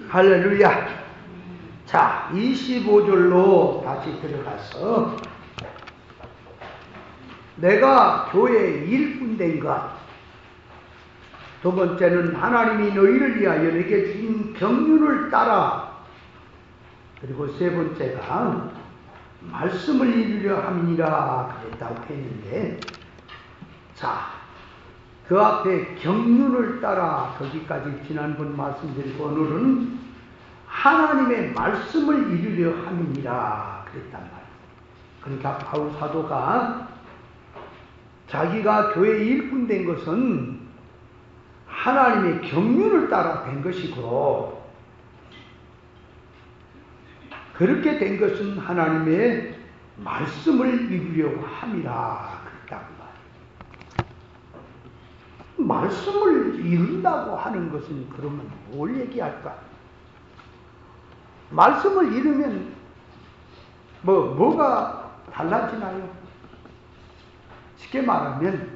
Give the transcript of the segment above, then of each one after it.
할렐루야. 자, 25절로 다시 들어가서 내가 교회의 일꾼 된 것. 두 번째는 하나님이 너희를 위하여 내게 주신 경륜을 따라. 그리고 세 번째가 말씀을 이루려 함이니라 그랬다고 했는데, 자, 그 앞에 경륜을 따라 거기까지 지난번 말씀드리고 오늘은 하나님의 말씀을 이루려 함이니라 그랬단 말이에요. 그러니까 바울 사도가 자기가 교회의 일꾼 된 것은 하나님의 경륜을 따라 된 것이고, 그렇게 된 것은 하나님의 말씀을 이루려고 함이라 그랬단 말이에요. 말씀을 이룬다고 하는 것은 그러면 뭘 얘기할까? 말씀을 이루면 뭐가 달라지나요? 쉽게 말하면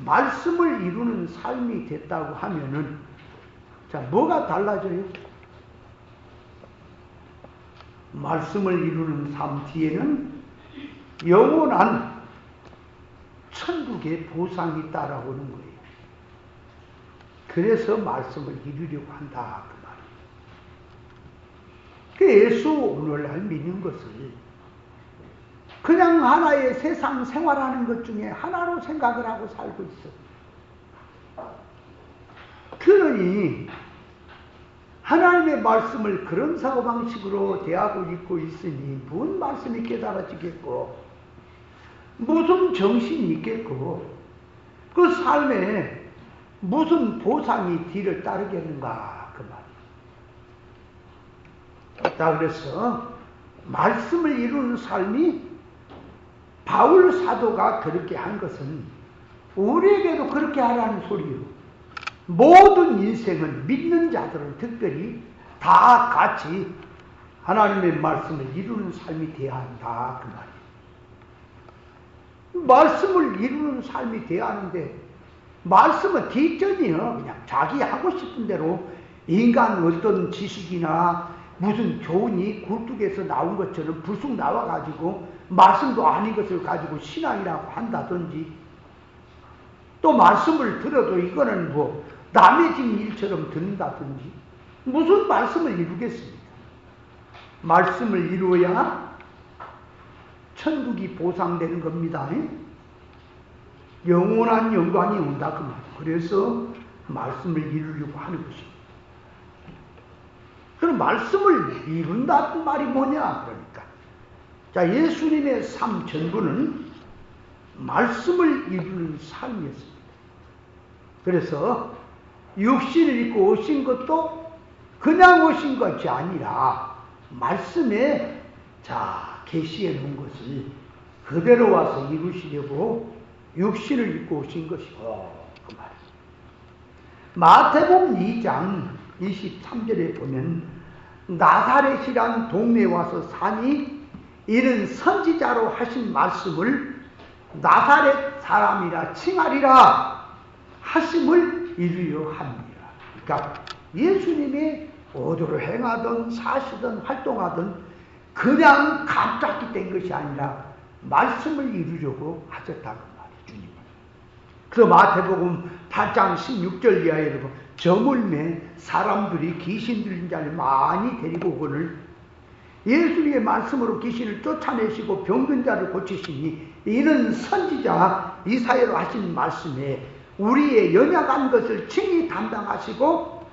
말씀을 이루는 삶이 됐다고 하면은, 자, 뭐가 달라져요? 말씀을 이루는 삶 뒤에는 영원한 천국의 보상이 따라오는 거예요. 그래서 말씀을 이루려고 한다 그 말이에요. 예수 오늘날 믿는 것을 그냥 하나의 세상 생활하는 것 중에 하나로 생각을 하고 살고 있어. 그러니 하나님의 말씀을 그런 사고방식으로 대하고 있고 있으니 무슨 말씀이 깨달아지겠고, 무슨 정신이 있겠고, 그 삶에 무슨 보상이 뒤를 따르겠는가 그 말이에요. 자, 그래서 말씀을 이루는 삶이 바울 사도가 그렇게 한 것은 우리에게도 그렇게 하라는 소리요. 모든 인생은 믿는 자들은 특별히 다 같이 하나님의 말씀을 이루는 삶이 되어야 한다 그 말이에요. 말씀을 이루는 삶이 되어야 하는데, 말씀은 뒷전이요. 그냥 자기 하고 싶은 대로 인간 어떤 지식이나 무슨 교훈이 굴뚝에서 나온 것처럼 불쑥 나와가지고 말씀도 아닌 것을 가지고 신앙이라고 한다든지, 또 말씀을 들어도 이거는 뭐 남의 집 일처럼 듣는다든지, 무슨 말씀을 이루겠습니까? 말씀을 이루어야 천국이 보상되는 겁니다. 영원한 영광이 온다 그 말이에요. 그래서 말씀을 이루려고 하는 것입니다. 그럼 말씀을 이룬다는 말이 뭐냐? 그러니까 자, 예수님의 삶 전부는 말씀을 이루는 삶이었습니다. 그래서 육신을 입고 오신 것도 그냥 오신 것이 아니라 말씀에 계시해 놓은 것을 그대로 와서 이루시려고 육신을 입고 오신 것이고 그 말이에요. 마태복음 2장 23절에 보면 나사렛이란 동네에 와서 사니 이는 선지자로 하신 말씀을 나사렛 사람이라 칭하리라 하심을 이루려 합니다. 그러니까 예수님이 어디로 행하든 사시든 활동하든 그냥 갑자기 된 것이 아니라 말씀을 이루려고 하셨다는 말이에요. 주님은. 그래서 마태복음 8장 16절 이하에 보면 저물매 사람들이 귀신 들린 자를 많이 데리고 오거늘 예수님의 말씀으로 귀신을 쫓아내시고 병든 자를 고치시니 이는 선지자 이사야로 하신 말씀에 우리의 연약한 것을 친히 담당하시고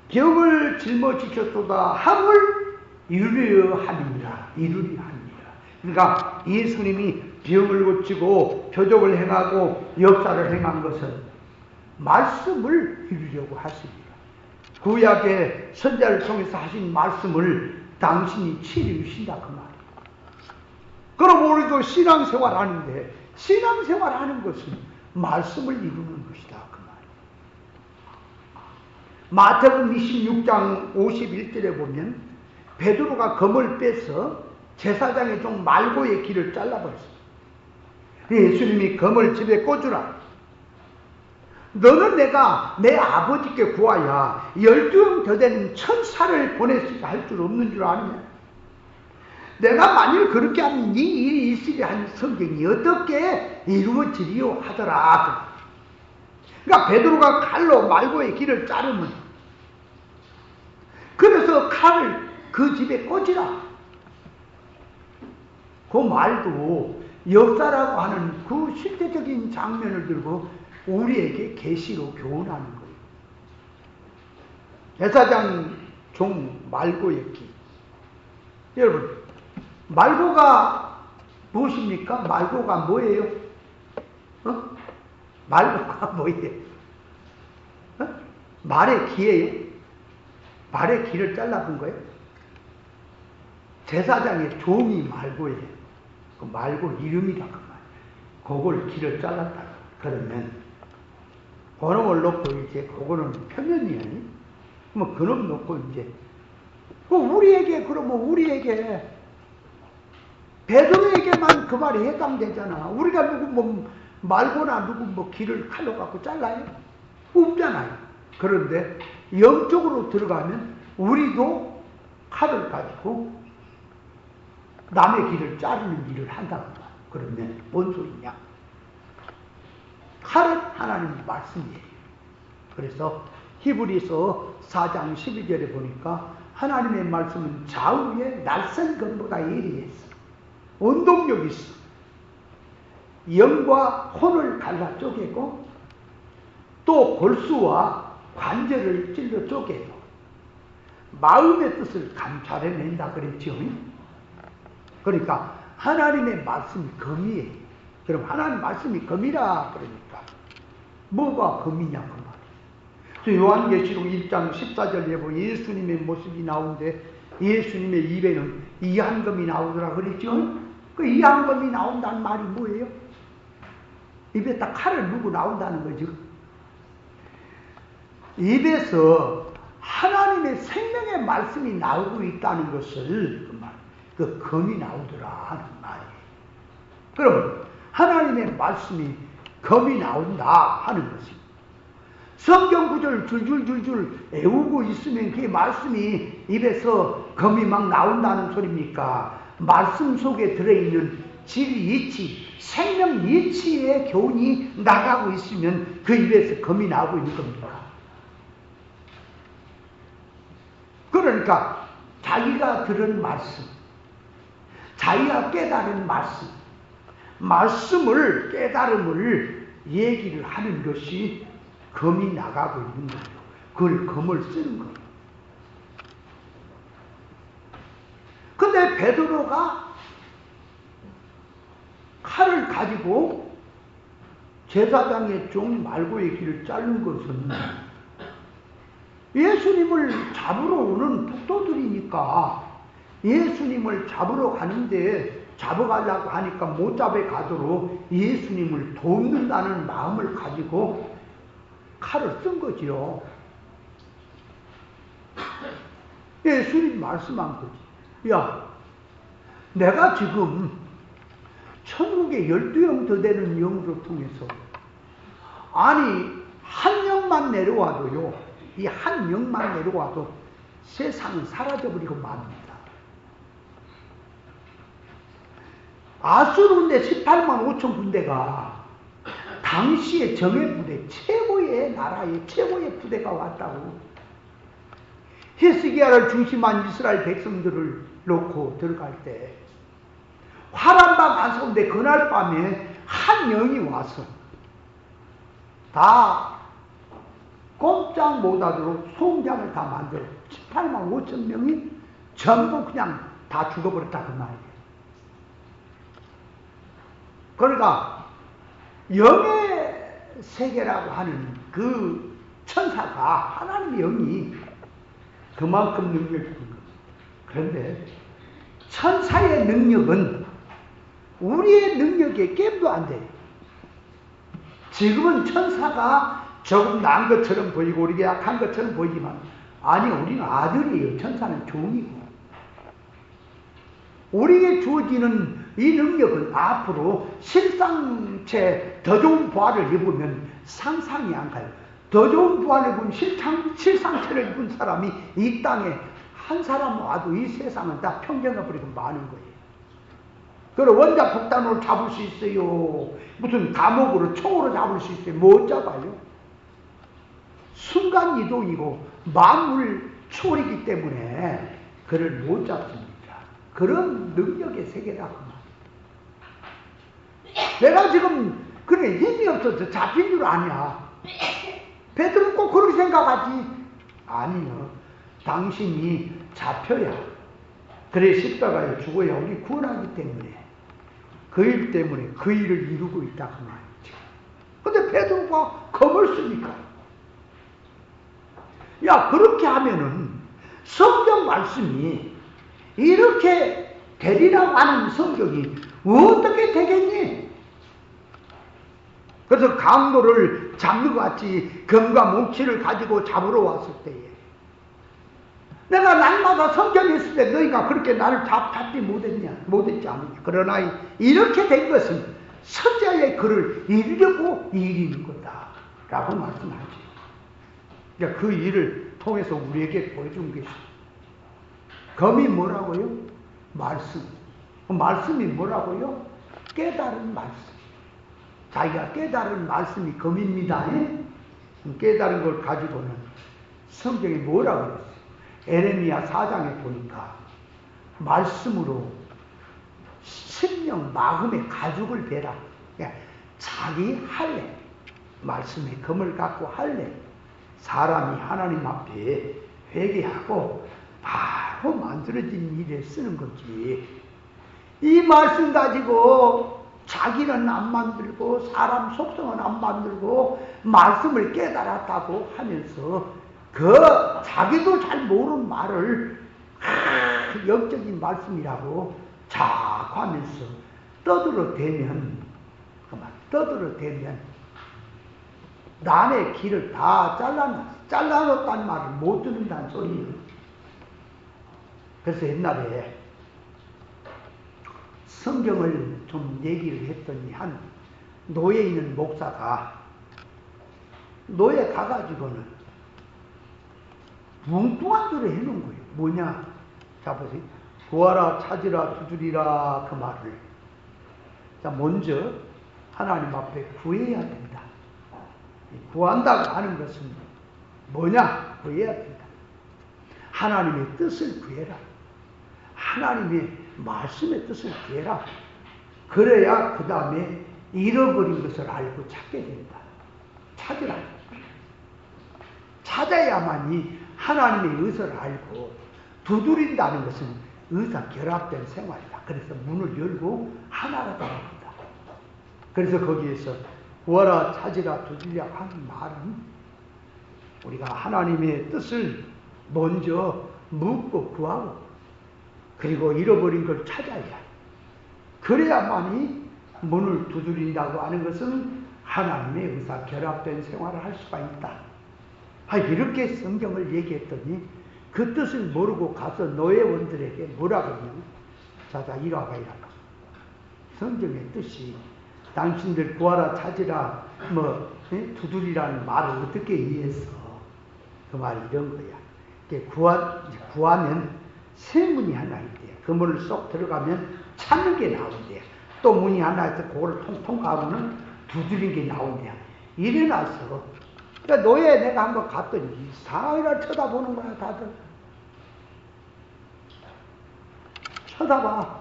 병을 짊어지셨도다 함을 이루려 함이니라. 이루려 함이니라. 그러니까 예수님이 병을 고치고 표적을 행하고 역사를 행한 것은 말씀을 이루려고 하십니다. 구약의 선자를 통해서 하신 말씀을 당신이 치르신다 그 말이에요. 그럼 우리도 신앙생활 하는데 신앙생활 하는 것은 말씀을 이루는 것이다 그 말이에요. 마태복음 26장 51절에 보면 베드로가 검을 빼서 제사장의 종 말고의 길을 잘라버렸습니다. 예수님이 검을 집에 꽂으라. 너는 내가 내 아버지께 구하여 12형 더 되는 천사를 보냈으리라 할 줄 없는 줄 아느냐? 내가 만일 그렇게 하면 이 일이 있으리라 한 성경이 어떻게 이루어지리요 하더라. 그러니까 베드로가 칼로 말고의 길을 자르면, 그래서 칼을 그 집에 꽂으라. 그 말도 역사라고 하는 그 실제적인 장면을 들고 우리에게 계시로 교훈하는 거예요. 제사장 종 말고의 길. 여러분, 말고가 무엇입니까? 말고가 뭐예요? 말고가 뭐예요? 말의 기예요? 말의 기를 잘라본 거예요? 제사장의 종이 말고예요. 그 말고 이름이라 그 말. 그걸 기를 잘랐다. 그러면 그놈을 놓고 이제 그거는 표면이야. 뭐 그놈 놓고 이제 우리에게 그러면 우리에게 베드로에게만 그 말이 해당되잖아. 우리가 누구 뭐 말고나 누구 뭐 기를 칼로 갖고 잘라요? 없잖아요. 그런데 영적으로 들어가면 우리도 칼을 가지고 남의 길을 자르는 일을 한다고. 그러면 뭔 소리냐? 칼은 하나님 말씀이에요. 그래서 히브리서 4장 12절에 보니까 하나님의 말씀은 좌우에 날선 검보다 예리했어. 운동력이 있어. 영과 혼을 갈라 쪼개고 또 골수와 관절을 찔러 쪼개요. 마음의 뜻을 감찰해낸다 그랬죠. 그러니까 하나님의 말씀이 검이에요. 그럼 하나님 말씀이 검이라 그러니까 뭐가 검이냐 그 말이에요. 요한계시록 1장 14절에 보면 예수님의 모습이 나오는데 예수님의 입에는 이한검이 나오더라 그랬죠. 그 이한검이 나온다는 말이 뭐예요? 입에다 칼을 물고 나온다는 거죠. 입에서 하나님의 생명의 말씀이 나오고 있다는 것을 그 검이 나오더라 하는 말이에요. 그럼 하나님의 말씀이 검이 나온다 하는 것입니다. 성경 구절 줄줄줄줄 외우고 있으면 그 말씀이 입에서 검이 막 나온다는 소리입니까? 말씀 속에 들어있는 진리 이치, 생명 이치의 교훈이 나가고 있으면 그 입에서 검이 나오고 있는 겁니다. 그러니까 자기가 들은 말씀, 자기가 깨달은 말씀, 말씀을 깨달음을 얘기를 하는 것이 검이 나가고 있는 거예요. 그걸 검을 쓰는 거예요. 근데 베드로가 칼을 가지고 제사장의 종 말고의 길을 자른 것은 예수님을 잡으러 오는 북도들이니까 예수님을 잡으러 가는데 잡아가려고 하니까 못 잡아 가도록 예수님을 돕는다는 마음을 가지고 칼을 쓴 거지요. 예수님 말씀한 거지. 야, 내가 지금 천국에 12형 더 되는 영으로 통해서 아니 한 영만 내려와도요, 이 한 영만 내려와도 세상은 사라져버리고 맙니다. 아수르 군대 18만 5천 군대가 당시의 정예 부대, 최고의 나라의 최고의 부대가 왔다고. 히스기야를 중심한 이스라엘 백성들을 놓고 들어갈 때 화란밤 안석인데 그날 밤에 한 영이 와서 다 꼼짝 못하도록 송장을 다 만들어 18만 5천 명이 전부 그냥 다 죽어버렸다 그 말이에요. 그러니까 영의 세계라고 하는 그 천사가 하나님의 영이 그만큼 능력이 있는 거예요. 그런데 천사의 능력은 우리의 능력에 게임도 안 돼요. 지금은 천사가 조금 나은 것처럼 보이고 우리가 약한 것처럼 보이지만 아니, 우리는 아들이에요. 천사는 종이고. 우리에게 주어지는 이 능력은 앞으로 실상체 더 좋은 부활을 입으면 상상이 안 가요. 더 좋은 부활을 입은 실상체를 입은 사람이 이 땅에 한 사람 와도 이 세상은 다 평정해버리고 마는 거예요. 그럼 원자 폭탄으로 잡을 수 있어요. 무슨 감옥으로 총으로 잡을 수 있어요. 못 잡아요. 순간이동이고 만물 초월이기 때문에 그를 못 잡습니다. 그런 능력의 세계라고 말이에요. 내가 지금 그래 힘이 없어서 잡힌 줄 아냐. 베드로는 꼭 그렇게 생각하지. 아니요. 당신이 잡혀야 그래 십자가에 죽어야 우리 구원하기 때문에 그 일 때문에 그 일을 이루고 있다고 말이죠. 근데 베드로가 겁을 쓰니까 야 그렇게 하면은 성경 말씀이 이렇게 되리라고 하는 성경이 어떻게 되겠니? 그래서 강도를 잡는 것 같이 검과 뭉치를 가지고 잡으러 왔을 때에 내가 날마다 성경에 있을 때 너희가 그렇게 나를 잡지 못했지 않느냐. 그러나 이렇게 된 것은 선자의 글을 이루려고 이르는 거다 라고 말씀하지. 그러니까 그 일을 통해서 우리에게 보여준 것이죠. 검이 뭐라고요? 말씀. 말씀이 뭐라고요? 깨달은 말씀. 자기가 깨달은 말씀이 검입니다. 깨달은 걸 가지고는 성경이 뭐라고 그랬어요? 에레미야 4장에 보니까 말씀으로 심령 마음의 가죽을 베라. 그러니까 자기 할례, 말씀의 검을 갖고 할례. 사람이 하나님 앞에 회개하고 바로 만들어진 일에 쓰는 거지. 이 말씀 가지고 자기는 안 만들고 사람 속성은 안 만들고 말씀을 깨달았다고 하면서 그 자기도 잘 모르는 말을 영적인 말씀이라고 자꾸 하면서 떠들어대면 남의 길을 다 잘라놓았다는 말을 못 듣는다는 소리예요. 그래서 옛날에 성경을 좀 얘기를 했더니 한 노예에 있는 목사가 노예 가가지고는 뭉뚱한 소리 해놓은 거예요. 뭐냐? 자 보세요. 구하라 찾으라 두드리라 그 말을 자 먼저 하나님 앞에 구해야 된다. 구한다고 하는 것은 뭐냐? 구해야 된다. 하나님의 뜻을 구해라. 하나님의 말씀의 뜻을 구해라. 그래야 그 다음에 잃어버린 것을 알고 찾게 된다. 찾으라. 찾아야만이 하나님의 의사를 알고 두드린다는 것은 의사 결합된 생활이다. 그래서 문을 열고 하나가 되어간다. 그래서 거기에서 구하라 찾으라 두드리라 하는 말은 우리가 하나님의 뜻을 먼저 묻고 구하고 그리고 잃어버린 걸 찾아야 그래야만이 문을 두드린다고 하는 것은 하나님의 의사 결합된 생활을 할 수가 있다. 이렇게 성경을 얘기했더니 그 뜻을 모르고 가서 노예원들에게 뭐라고 하냐면 자자 이리 와봐. 성경의 뜻이 당신들 구하라 찾으라 두드리라는 말을 어떻게 이해했어? 그 말이 이런 거야. 구하면 세 문이 하나 있대요. 그 문을 쏙 들어가면 찾는 게 나온대요. 또 문이 하나 있어 그거를 통과하면 두드린 게 나온대요. 이래놨어. 그러니까 노예 내가 한번 갔더니 이상하게 쳐다보는 거야. 다들 쳐다봐.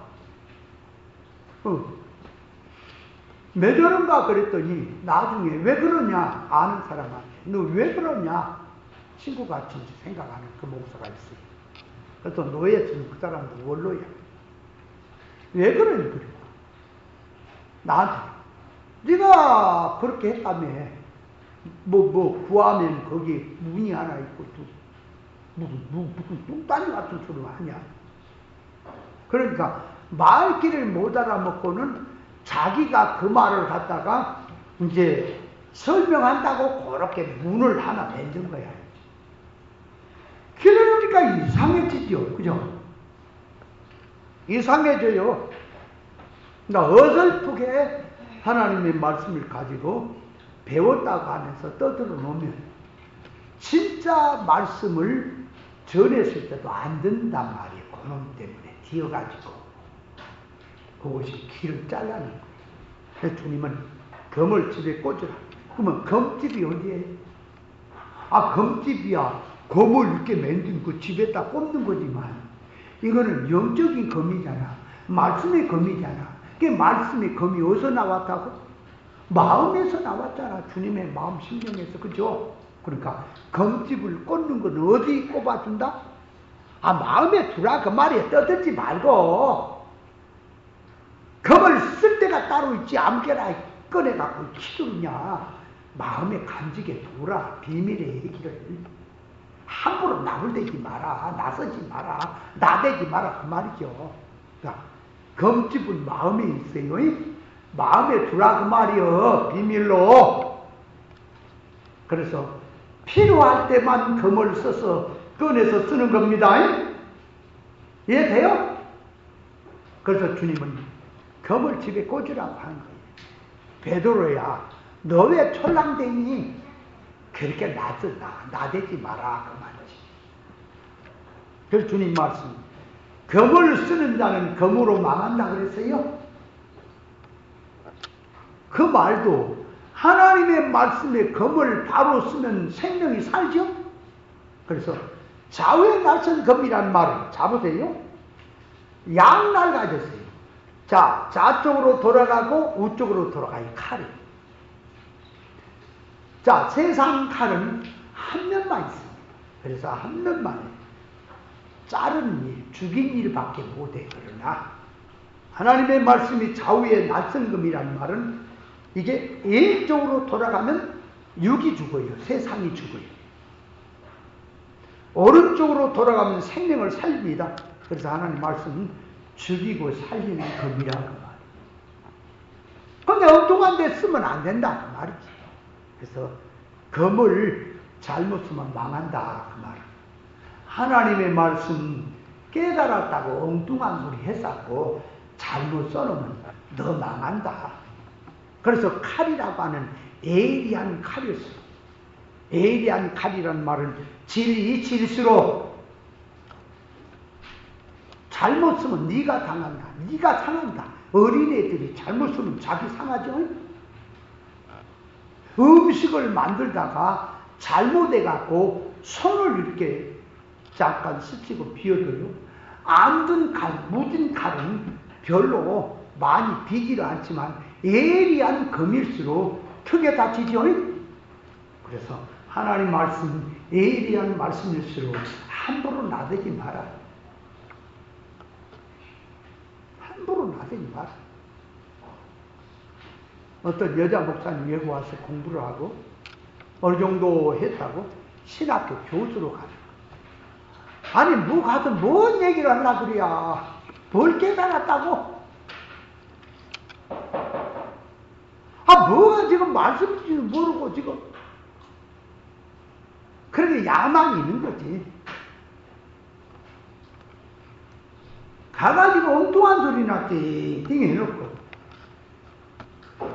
왜 저런가 그랬더니 나중에 왜 그러냐 아는 사람한테 너 왜 그러냐 친구같이 생각하는 그 목사가 있어요. 그래서 노예처럼 그 사람도 원로야. 왜 그러니 그래? 나한테 네가 그렇게 했다며 구하면 거기 문이 하나 있고 무슨 뚱딴이 같은 소리를 하냐. 그러니까 말귀를 못 알아먹고는 자기가 그 말을 갖다가 이제 설명한다고 그렇게 문을 하나 만든 거야. 그러니까 이상해지죠. 그죠? 이상해져요. 나 어설프게 하나님의 말씀을 가지고 배웠다고 하면서 떠들어 놓으면 진짜 말씀을 전했을 때도 안 된단 말이에요. 그놈 때문에 뒤어가지고 그것이 길을 잘라낸 거예요. 그래서 주님은 검을 집에 꽂으라. 그러면 검집이 어디에? 검집이야. 검을 이렇게 만든 그 집에다 꽂는 거지만 이거는 영적인 검이잖아. 말씀의 검이잖아. 그게 말씀의 검이 어디서 나왔다고? 마음에서 나왔잖아. 주님의 마음 심령에서. 그죠? 그러니까 검집을 꽂는 건 어디 꼽아준다? 마음에 두라 그 말이야. 떠들지 말고 검을 쓸 때가 따로 있지 아무개나 꺼내갖고 휘두르냐. 마음에 간직에 두라. 비밀의 얘기를 함부로 나불대지 마라. 나서지 마라. 나대지 마라. 그 말이죠. 그러니까 검집은 마음에 있어요. 마음에 두라 그 말이요. 비밀로. 그래서 필요할 때만 검을 써서 꺼내서 쓰는 겁니다. 이해돼요? 그래서 주님은 검을 집에 꽂으라고 하는 거예요. 베드로야, 너 왜 촐랑대니? 그렇게 나대지 마라 그 말이지. 그래서 주님 말씀, 검을 쓰는 자는 검으로 망한다 그랬어요. 그 말도 하나님의 말씀에 검을 바로 쓰면 생명이 살죠. 그래서 좌우에 날선 검이란 말은 잡으세요. 양날 가졌어요. 자, 좌쪽으로 돌아가고 우쪽으로 돌아가요. 칼이. 자, 세상 칼은 한 면만 있습니다. 그래서 한 면만 자르는 일, 죽인 일밖에 못해. 그러나 하나님의 말씀이 좌우에 날선금이라는 말은 이게 일적으로 돌아가면 육이 죽어요. 세상이 죽어요. 오른쪽으로 돌아가면 생명을 살립니다. 그래서 하나님 말씀은 죽이고 살리는 금이라고 말이에요. 근데 엉뚱한 데 쓰면 안 된다 그 말이지. 그래서 검을 잘못 쓰면 망한다 그 말. 하나님의 말씀 깨달았다고 엉뚱한 소리 했었고 잘못 써놓으면 너 망한다. 그래서 칼이라고 하는 예리한 칼이었어. 예리한 칼이라는 말은 진리 질수록 잘못 쓰면 네가 당한다. 네가 상한다. 어린애들이 잘못 쓰면 자기 상하죠. 음식을 만들다가 잘못해갖고 손을 이렇게 잠깐 스치고 비워둬요. 안 든 칼, 묻은 칼은 별로 많이 비지도 않지만 예리한 검일수록 크게 다치죠. 그래서 하나님 말씀, 예리한 말씀일수록 함부로 나대지 마라. 함부로 나대지 마라. 어떤 여자 목사님 여기 와서 공부를 하고 어느 정도 했다고 신학교 교수로 가는 거야. 아니 뭐 가서 뭔 얘기를 하려고 그래야. 뭘 깨달았다고? 뭐가 지금 말씀인지는 모르고 지금 그렇게 야망이 있는 거지. 가가지고 엉뚱한 소리나 띵띵 해놓고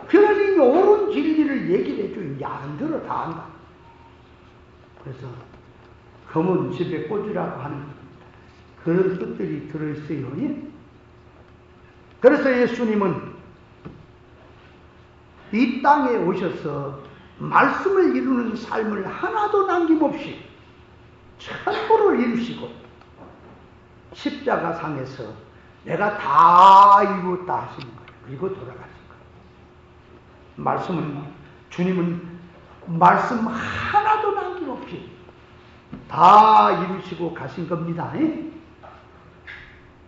그러니 옳은 진리를 얘기를 해주니 안 들어 다 안다. 그래서 검은 집에 꽂으라고 하는 그런 뜻들이 들어있어요. 그래서 예수님은 이 땅에 오셔서 말씀을 이루는 삶을 하나도 남김없이 전부를 이루시고 십자가상에서 내가 다 이루었다 하시는 거예요. 그리고 돌아가신 거예요. 주님은 말씀 하나도 남김없이 다 이루시고 가신 겁니다.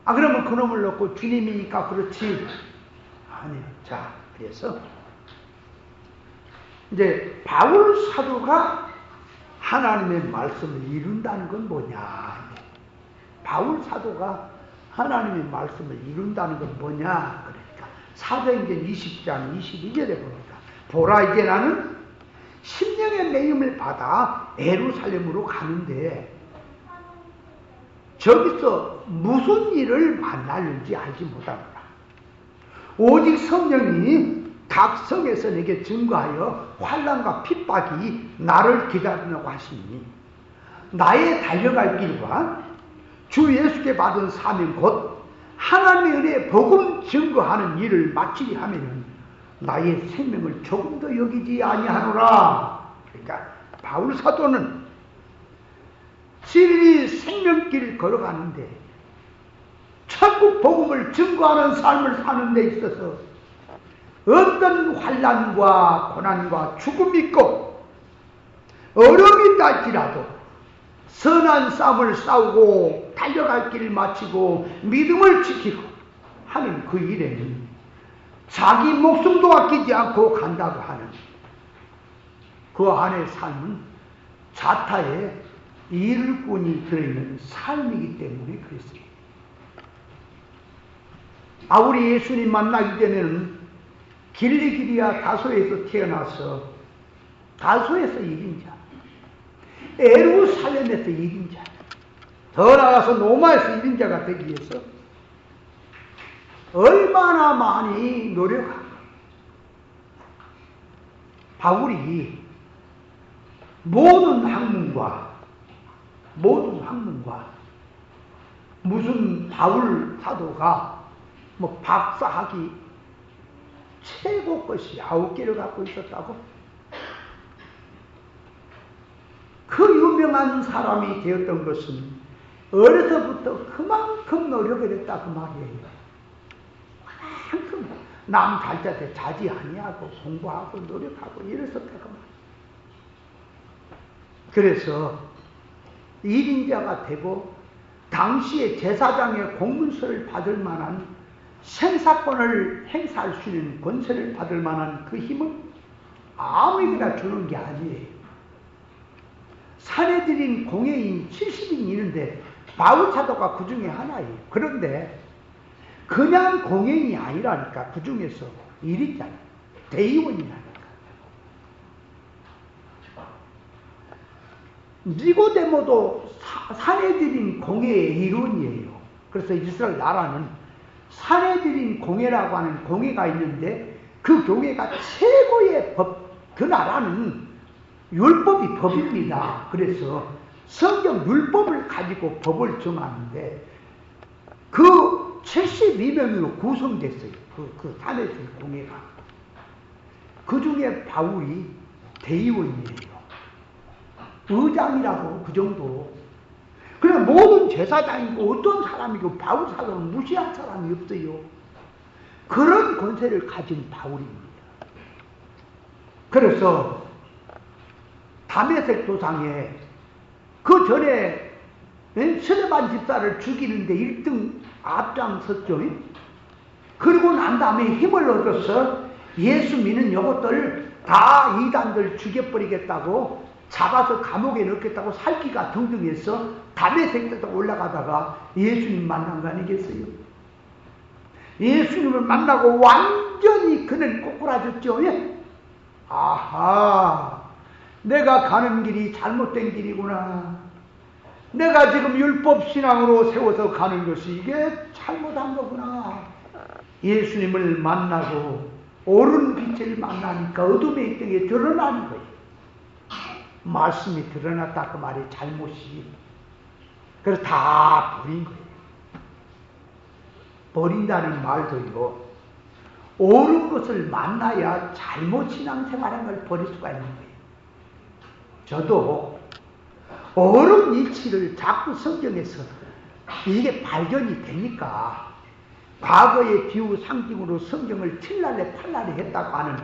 그러면 그놈을 놓고 주님이니까 그렇지. 아니요. 자, 그래서 이제 바울 사도가 하나님의 말씀을 이룬다는 건 뭐냐? 바울 사도가 하나님의 말씀을 이룬다는 건 뭐냐? 그러니까 사도행전 20장 22절에 보니까 보라 이제 나는 심령의 매임을 받아 예루살렘으로 가는데 저기서 무슨 일을 만날는지 알지 못하노라. 오직 성령이 각 성에서 내게 증거하여 환난과 핍박이 나를 기다린다고 하시니 나의 달려갈 길과 주 예수께 받은 사명 곧 하나님의 은혜의 복음 증거하는 일을 마치리 하면은 나의 생명을 조금 더 여기지 아니하노라. 그러니까 바울 사도는 진리 생명길을 걸어가는데 천국 복음을 증거하는 삶을 사는 데 있어서 어떤 환난과 고난과 죽음이 있고 어려움이 있다 할지라도 선한 싸움을 싸우고 달려갈 길을 마치고 믿음을 지키고 하는 그 일에는 자기 목숨도 아끼지 않고 간다고 하는 그 안의 삶은 자타의 일꾼이 들어있는 삶이기 때문에 그랬어요. 우리 예수님 만나기 전에는 길리기리아 다소에서 태어나서 다소에서 1인자, 예루살렘에서 1인자, 더 나아가서 로마에서 1인자가 되기 위해서 얼마나 많이 노력하고 바울이 모든 학문과 무슨 바울 사도가 뭐 박사학위 최고 것이 9개를 갖고 있었다고? 그 유명한 사람이 되었던 것은 어려서부터 그만큼 노력을 했다 그 말이에요. 그만큼 남 잘자때 자지 아니하고 공부하고 노력하고 이랬었다 그 말이에요. 그래서 1인자가 되고 당시에 제사장의 공문서를 받을 만한 생사권을 행사할 수 있는 권세를 받을 만한 그 힘은 아무에게나 주는 게 아니에요. 사내들인 공예인 70인이 있는데 바울 사도가 그 중에 하나예요. 그런데 그냥 공예인이 아니라니까. 그 중에서 1인자 대의원이라니까. 니고데모도 사내들인 공예의 일원이에요. 그래서 이스라엘 나라는 사내들인 공예라고 하는 공예가 있는데 그 교회가 최고의 법, 그 나라는 율법이 법입니다. 그래서 성경 율법을 가지고 법을 정하는데 그 72명으로 구성됐어요. 그 사내들 공예가. 그 중에 바울이 대의원이에요. 의장이라고 그 정도. 그래 모든 제사장이고 어떤 사람이고 바울 사도는 무시한 사람이 없어요. 그런 권세를 가진 바울입니다. 그래서 다메섹 도상에 그 전에 스데반 집사를 죽이는데 1등 앞장섰죠. 그리고 난 다음에 힘을 얻어서 예수 믿는 이것들 다 이단들 죽여버리겠다고 잡아서 감옥에 넣겠다고 살기가 등등해서 다메섹에서 올라가다가 예수님 만난 거 아니겠어요? 예수님을 만나고 완전히 그는 꼬꾸라졌죠. 예? 아하, 내가 가는 길이 잘못된 길이구나. 내가 지금 율법신앙으로 세워서 가는 것이 이게 잘못한 거구나. 예수님을 만나고 옳은 빛을 만나니까 어둠의 등에 드러나는 거예요. 말씀이 드러났다 그 말이 잘못이. 그래서 다 버린 거예요. 버린다는 말도요, 옳은 것을 만나야 잘못 신앙생활한 걸 버릴 수가 있는 거예요. 저도 옳은 이치를 자꾸 성경에서 이게 발견이 되니까 과거의 비유 상징으로 성경을 칠날래 팔날래 했다고 하는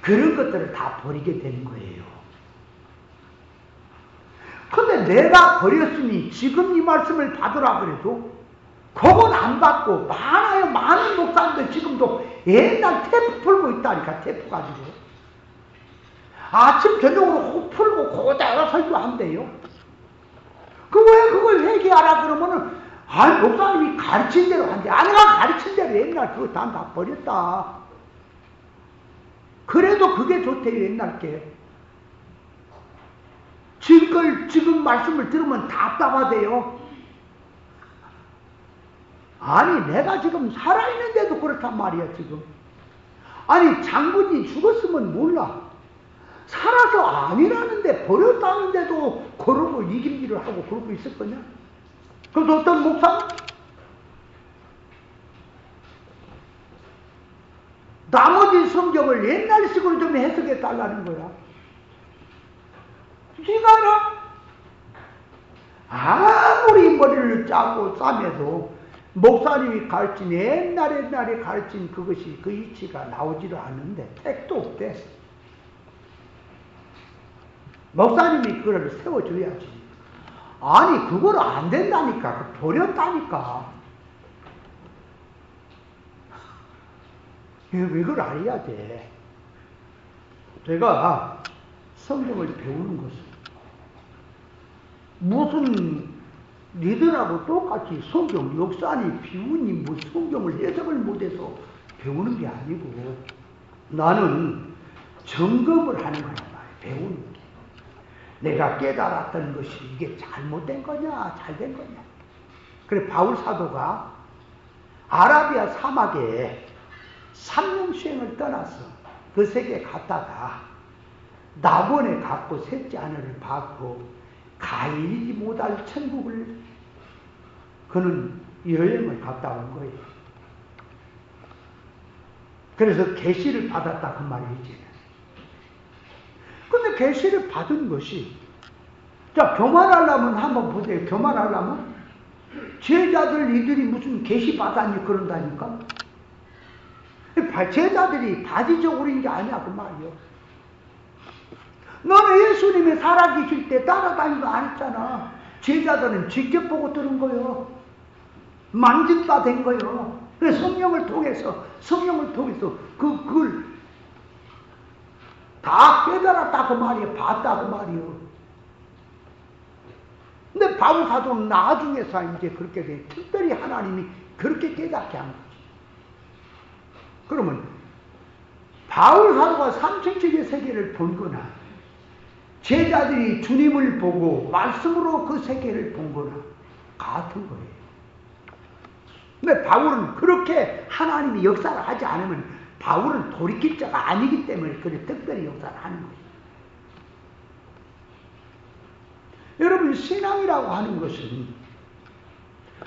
그런 것들을 다 버리게 되는 거예요. 근데 내가 버렸으니 지금 이 말씀을 받으라 그래도 그건 안 받고 많아요. 많은 목사님들 지금도 옛날 테이프 풀고 있다니까. 테이프 가지고 아침 저녁으로 호 풀고 그대로 설교한대요. 왜 그걸 회개하라 그러면은 목사님이 가르친 대로 한대. 내가 가르친 대로 옛날 그거 다 버렸다. 그래도 그게 좋대요. 옛날 게. 지금 말씀을 들으면 답답하대요. 아니 내가 지금 살아있는데도 그렇단 말이야 지금. 아니 장군이 죽었으면 몰라. 살아서 아니라는데 버렸다는데도 그러고 이김질을 하고 그러고 있을 거냐? 그래서 어떤 목사는 나머지 성경을 옛날식으로 좀 해석해 달라는 거야. 네가 알아? 아무리 머리를 짜고 싸매도 목사님이 가르친 옛날에 가르친 그것이 그 이치가 나오지도 않는데 택도 없대. 목사님이 그거를 세워줘야지. 아니 그거는 안 된다니까. 버렸다니까. 이걸 알아야 돼. 제가 성경을 배우는 것은 무슨 니들하고 똑같이 성경 역사니 비우니 뭐 성경을 해석을 못해서 배우는 게 아니고 나는 점검을 하는 거란 말이야. 배우는 게. 내가 깨달았던 것이 이게 잘못된 거냐 잘된 거냐. 그래 바울 사도가 아라비아 사막에 3년 수행을 떠났어. 그 세계에 갔다가 낙원에 갔고 셋째 하늘을 봤고 가이지 못할 천국을 그는 여행을 갔다 온 거예요. 그래서 계시를 받았다 그 말이지. 근데 계시를 받은 것이 자 교만하려면 한번 보세요. 교만하려면 제자들 이들이 무슨 계시 받았니 그런다니까. 제자들이 바지적으로인 게 아니야 그 말이요. 너는 예수님이 살아계실 때 따라다니고 안 했잖아. 제자들은 직접 보고 들은 거요. 만진 바 된 거요. 그래서 성령을 통해서 그걸 다 깨달았다 그 말이에요. 봤다 그 말이에요. 근데 바울 사도는 나중에서 이제 그렇게 돼. 특별히 하나님이 그렇게 깨닫게 한 거지. 그러면 바울 사도가 삼층책의 세계를 본 거나 제자들이 주님을 보고 말씀으로 그 세계를 본 거나 같은 거예요. 근데 바울은 그렇게 하나님이 역사를 하지 않으면 바울은 돌이킬 자가 아니기 때문에 그래 특별히 역사를 하는 거예요. 여러분 신앙이라고 하는 것은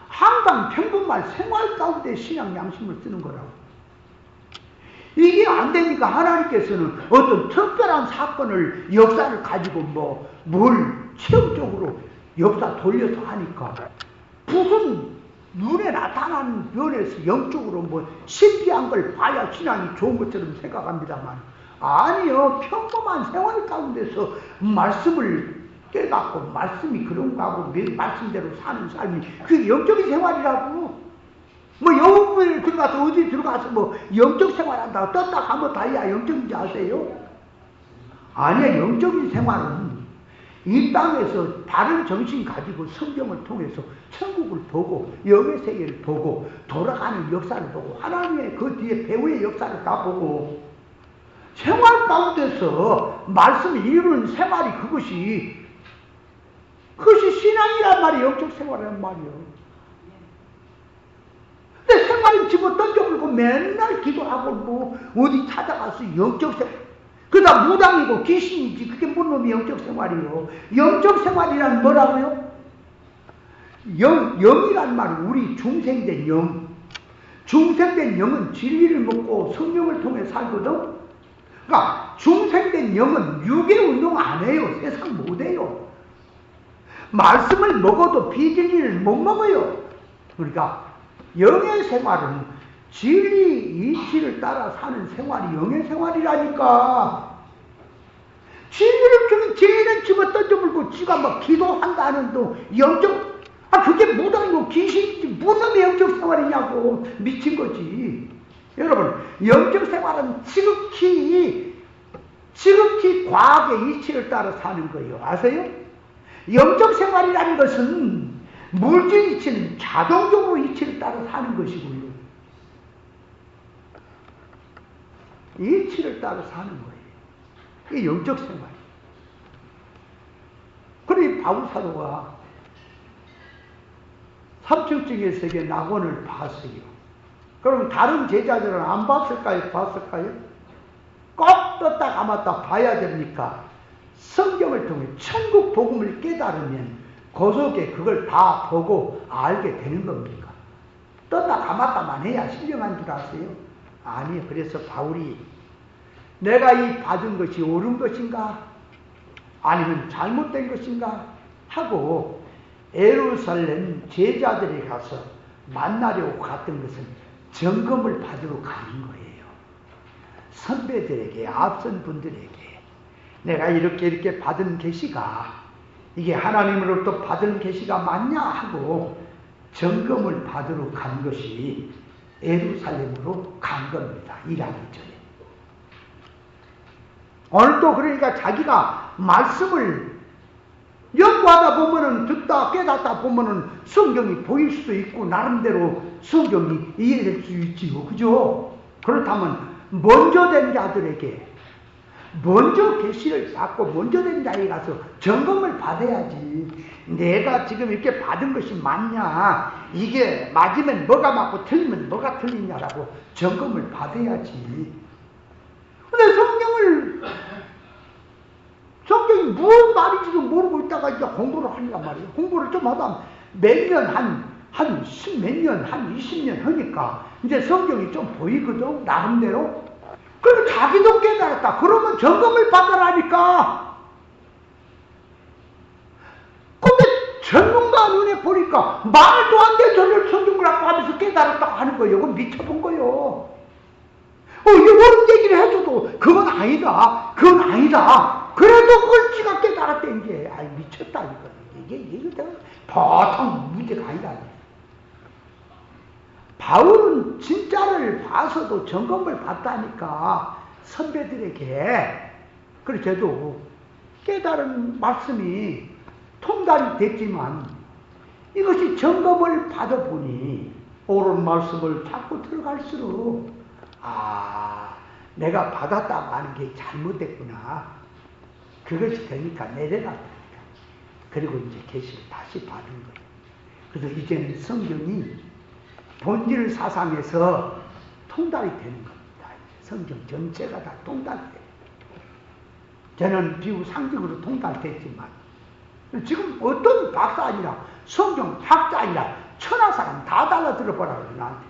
항상 평범한 생활 가운데 신앙 양심을 쓰는 거라고. 이게 안 되니까 하나님께서는 어떤 특별한 사건을 역사를 가지고 뭘 체험적으로 역사 돌려서 하니까 무슨 눈에 나타나는 면에서 영적으로 신비한 걸 봐야 신앙이 좋은 것처럼 생각합니다만 아니요. 평범한 생활 가운데서 말씀을 깨닫고 말씀이 그런가 하고 말씀대로 사는 삶이 그게 영적인 생활이라고. 영국에 들어가서 어디 들어가서 영적 생활한다고 떴다 가면 다야 영적인지 아세요? 아니야. 영적인 생활은 이 땅에서 바른 정신 가지고 성경을 통해서 천국을 보고 영의 세계를 보고 돌아가는 역사를 보고 하나님의 그 뒤에 배후의 역사를 다 보고 생활 가운데서 말씀을 이루는 생활이 그것이 신앙이란 말이에요. 영적 생활이란 말이에요. 근데 생활을 집어 던져버리고 맨날 기도하고 어디 찾아가서 영적 생활 그러다 무당이고 귀신이지 그게 뭔 놈이 영적 생활이에요. 영적 생활이란 뭐라고요? 영이란 말은 우리 중생된 영. 중생된 영은 진리를 먹고 성령을 통해 살거든. 그러니까 중생된 영은 육의 운동 안 해요. 세상 못 해요. 말씀을 먹어도 비진리를 못 먹어요. 그러니까 영의 생활은 진리 이치를 따라 사는 생활이 영의 생활이라니까. 진리는 집어 던져물고 지가 기도한다는 또 영적 그게 무당이고 귀신이지 무슨 놈의 영적 생활이냐고. 미친 거지. 여러분 영적 생활은 지극히 과학의 이치를 따라 사는 거예요. 아세요? 영적 생활이라는 것은 물질 이치는 자동적으로 이치를 따라 사는 것이고요. 이치를 따라 사는 거예요. 이게 영적 생활. 그러니 바울 사도가 삼층증의 세계 낙원을 봤어요. 그럼 다른 제자들은 안 봤을까요? 봤을까요? 꼭 떴다 감았다 봐야 됩니까? 성경을 통해 천국 복음을 깨달으면 그 속에 그걸 다 보고 알게 되는 겁니까? 떴다 감았다만 해야 신령한 줄 아세요? 아니요. 그래서 바울이 내가 이 받은 것이 옳은 것인가? 아니면 잘못된 것인가? 하고 예루살렘 제자들이 가서 만나려고 갔던 것은 점검을 받으러 가는 거예요. 선배들에게, 앞선 분들에게 내가 이렇게 받은 계시가 이게 하나님으로부터 받은 계시가 맞냐 하고 점검을 받으러 간 것이 예루살렘으로 간 겁니다. 일하기 전에. 오늘도 그러니까 자기가 말씀을 연구하다 보면은 듣다 깨닫다 보면은 성경이 보일 수도 있고 나름대로 성경이 이해될 수 있지요. 그죠? 그렇다면 먼저 된 자들에게 먼저 계시를 받고 먼저 된 자에 가서 점검을 받아야지. 내가 지금 이렇게 받은 것이 맞냐, 이게 맞으면 뭐가 맞고 틀리면 뭐가 틀리냐라고 점검을 받아야지. 근데 성경이 무슨 말인지도 모르고 있다가 이제 공부를 하니까 말이에요. 공부를 좀 하다 몇 년, 한 십몇 년, 한 20년 하니까 이제 성경이 좀 보이거든, 나름대로. 그럼 자기도 깨달았다. 그러면 점검을 받으라니까. 근데 전문가 눈에 보니까 말도 안 되는 소리를 성경을 갖고 하면서 깨달았다고 하는 거예요. 그건 미쳐본 거예요. 이런 얘기를 해줘도 그건 아니다. 그건 아니다. 그래도 그걸 지가 깨달았다는 게 미쳤다 이거. 이게 보통 문제가 아니다. 바울은 진짜를 봐서도 점검을 받다니까 선배들에게. 그래도 깨달은 말씀이 통달이 됐지만 이것이 점검을 받아보니 옳은 말씀을 자꾸 들어갈수록 내가 받았다고 하는 게 잘못됐구나. 그것이 되니까 내려갔다니까. 그리고 이제 계시를 다시 받은 거예요. 그래서 이제는 성경이 본질 사상에서 통달이 되는 겁니다. 성경 전체가 다 통달이 돼요. 저는 비유 상징으로 통달됐지만 지금 어떤 박사 아니라 성경 학자 아니라 천하 사람 다 달라들어보라 그래 나한테.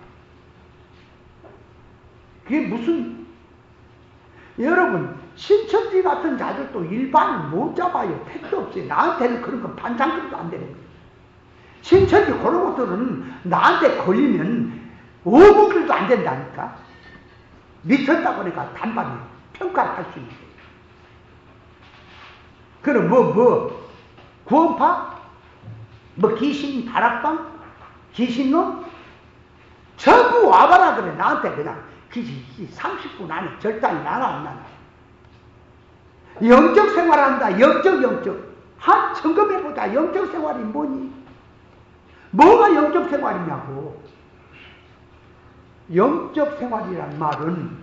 그게 무슨, 여러분 신천지 같은 자들도 일반을 못 잡아요. 택도 없이. 나한테는 그런 건 반장급도 안 되는 거예요. 신천지 그런 것들은 나한테 걸리면 5분길도 안 된다니까. 미쳤다고 그러니까 단반에 평가를 할 수 있는 거예요. 그럼 구원파? 귀신 다락방? 귀신론? 전부 와봐라 그래. 나한테 그냥 30분 안에 절단이 나나 안 나나. 영적 생활한다. 영적. 한 점검해보자. 영적 생활이 뭐니? 뭐가 영적 생활이냐고. 영적 생활이란 말은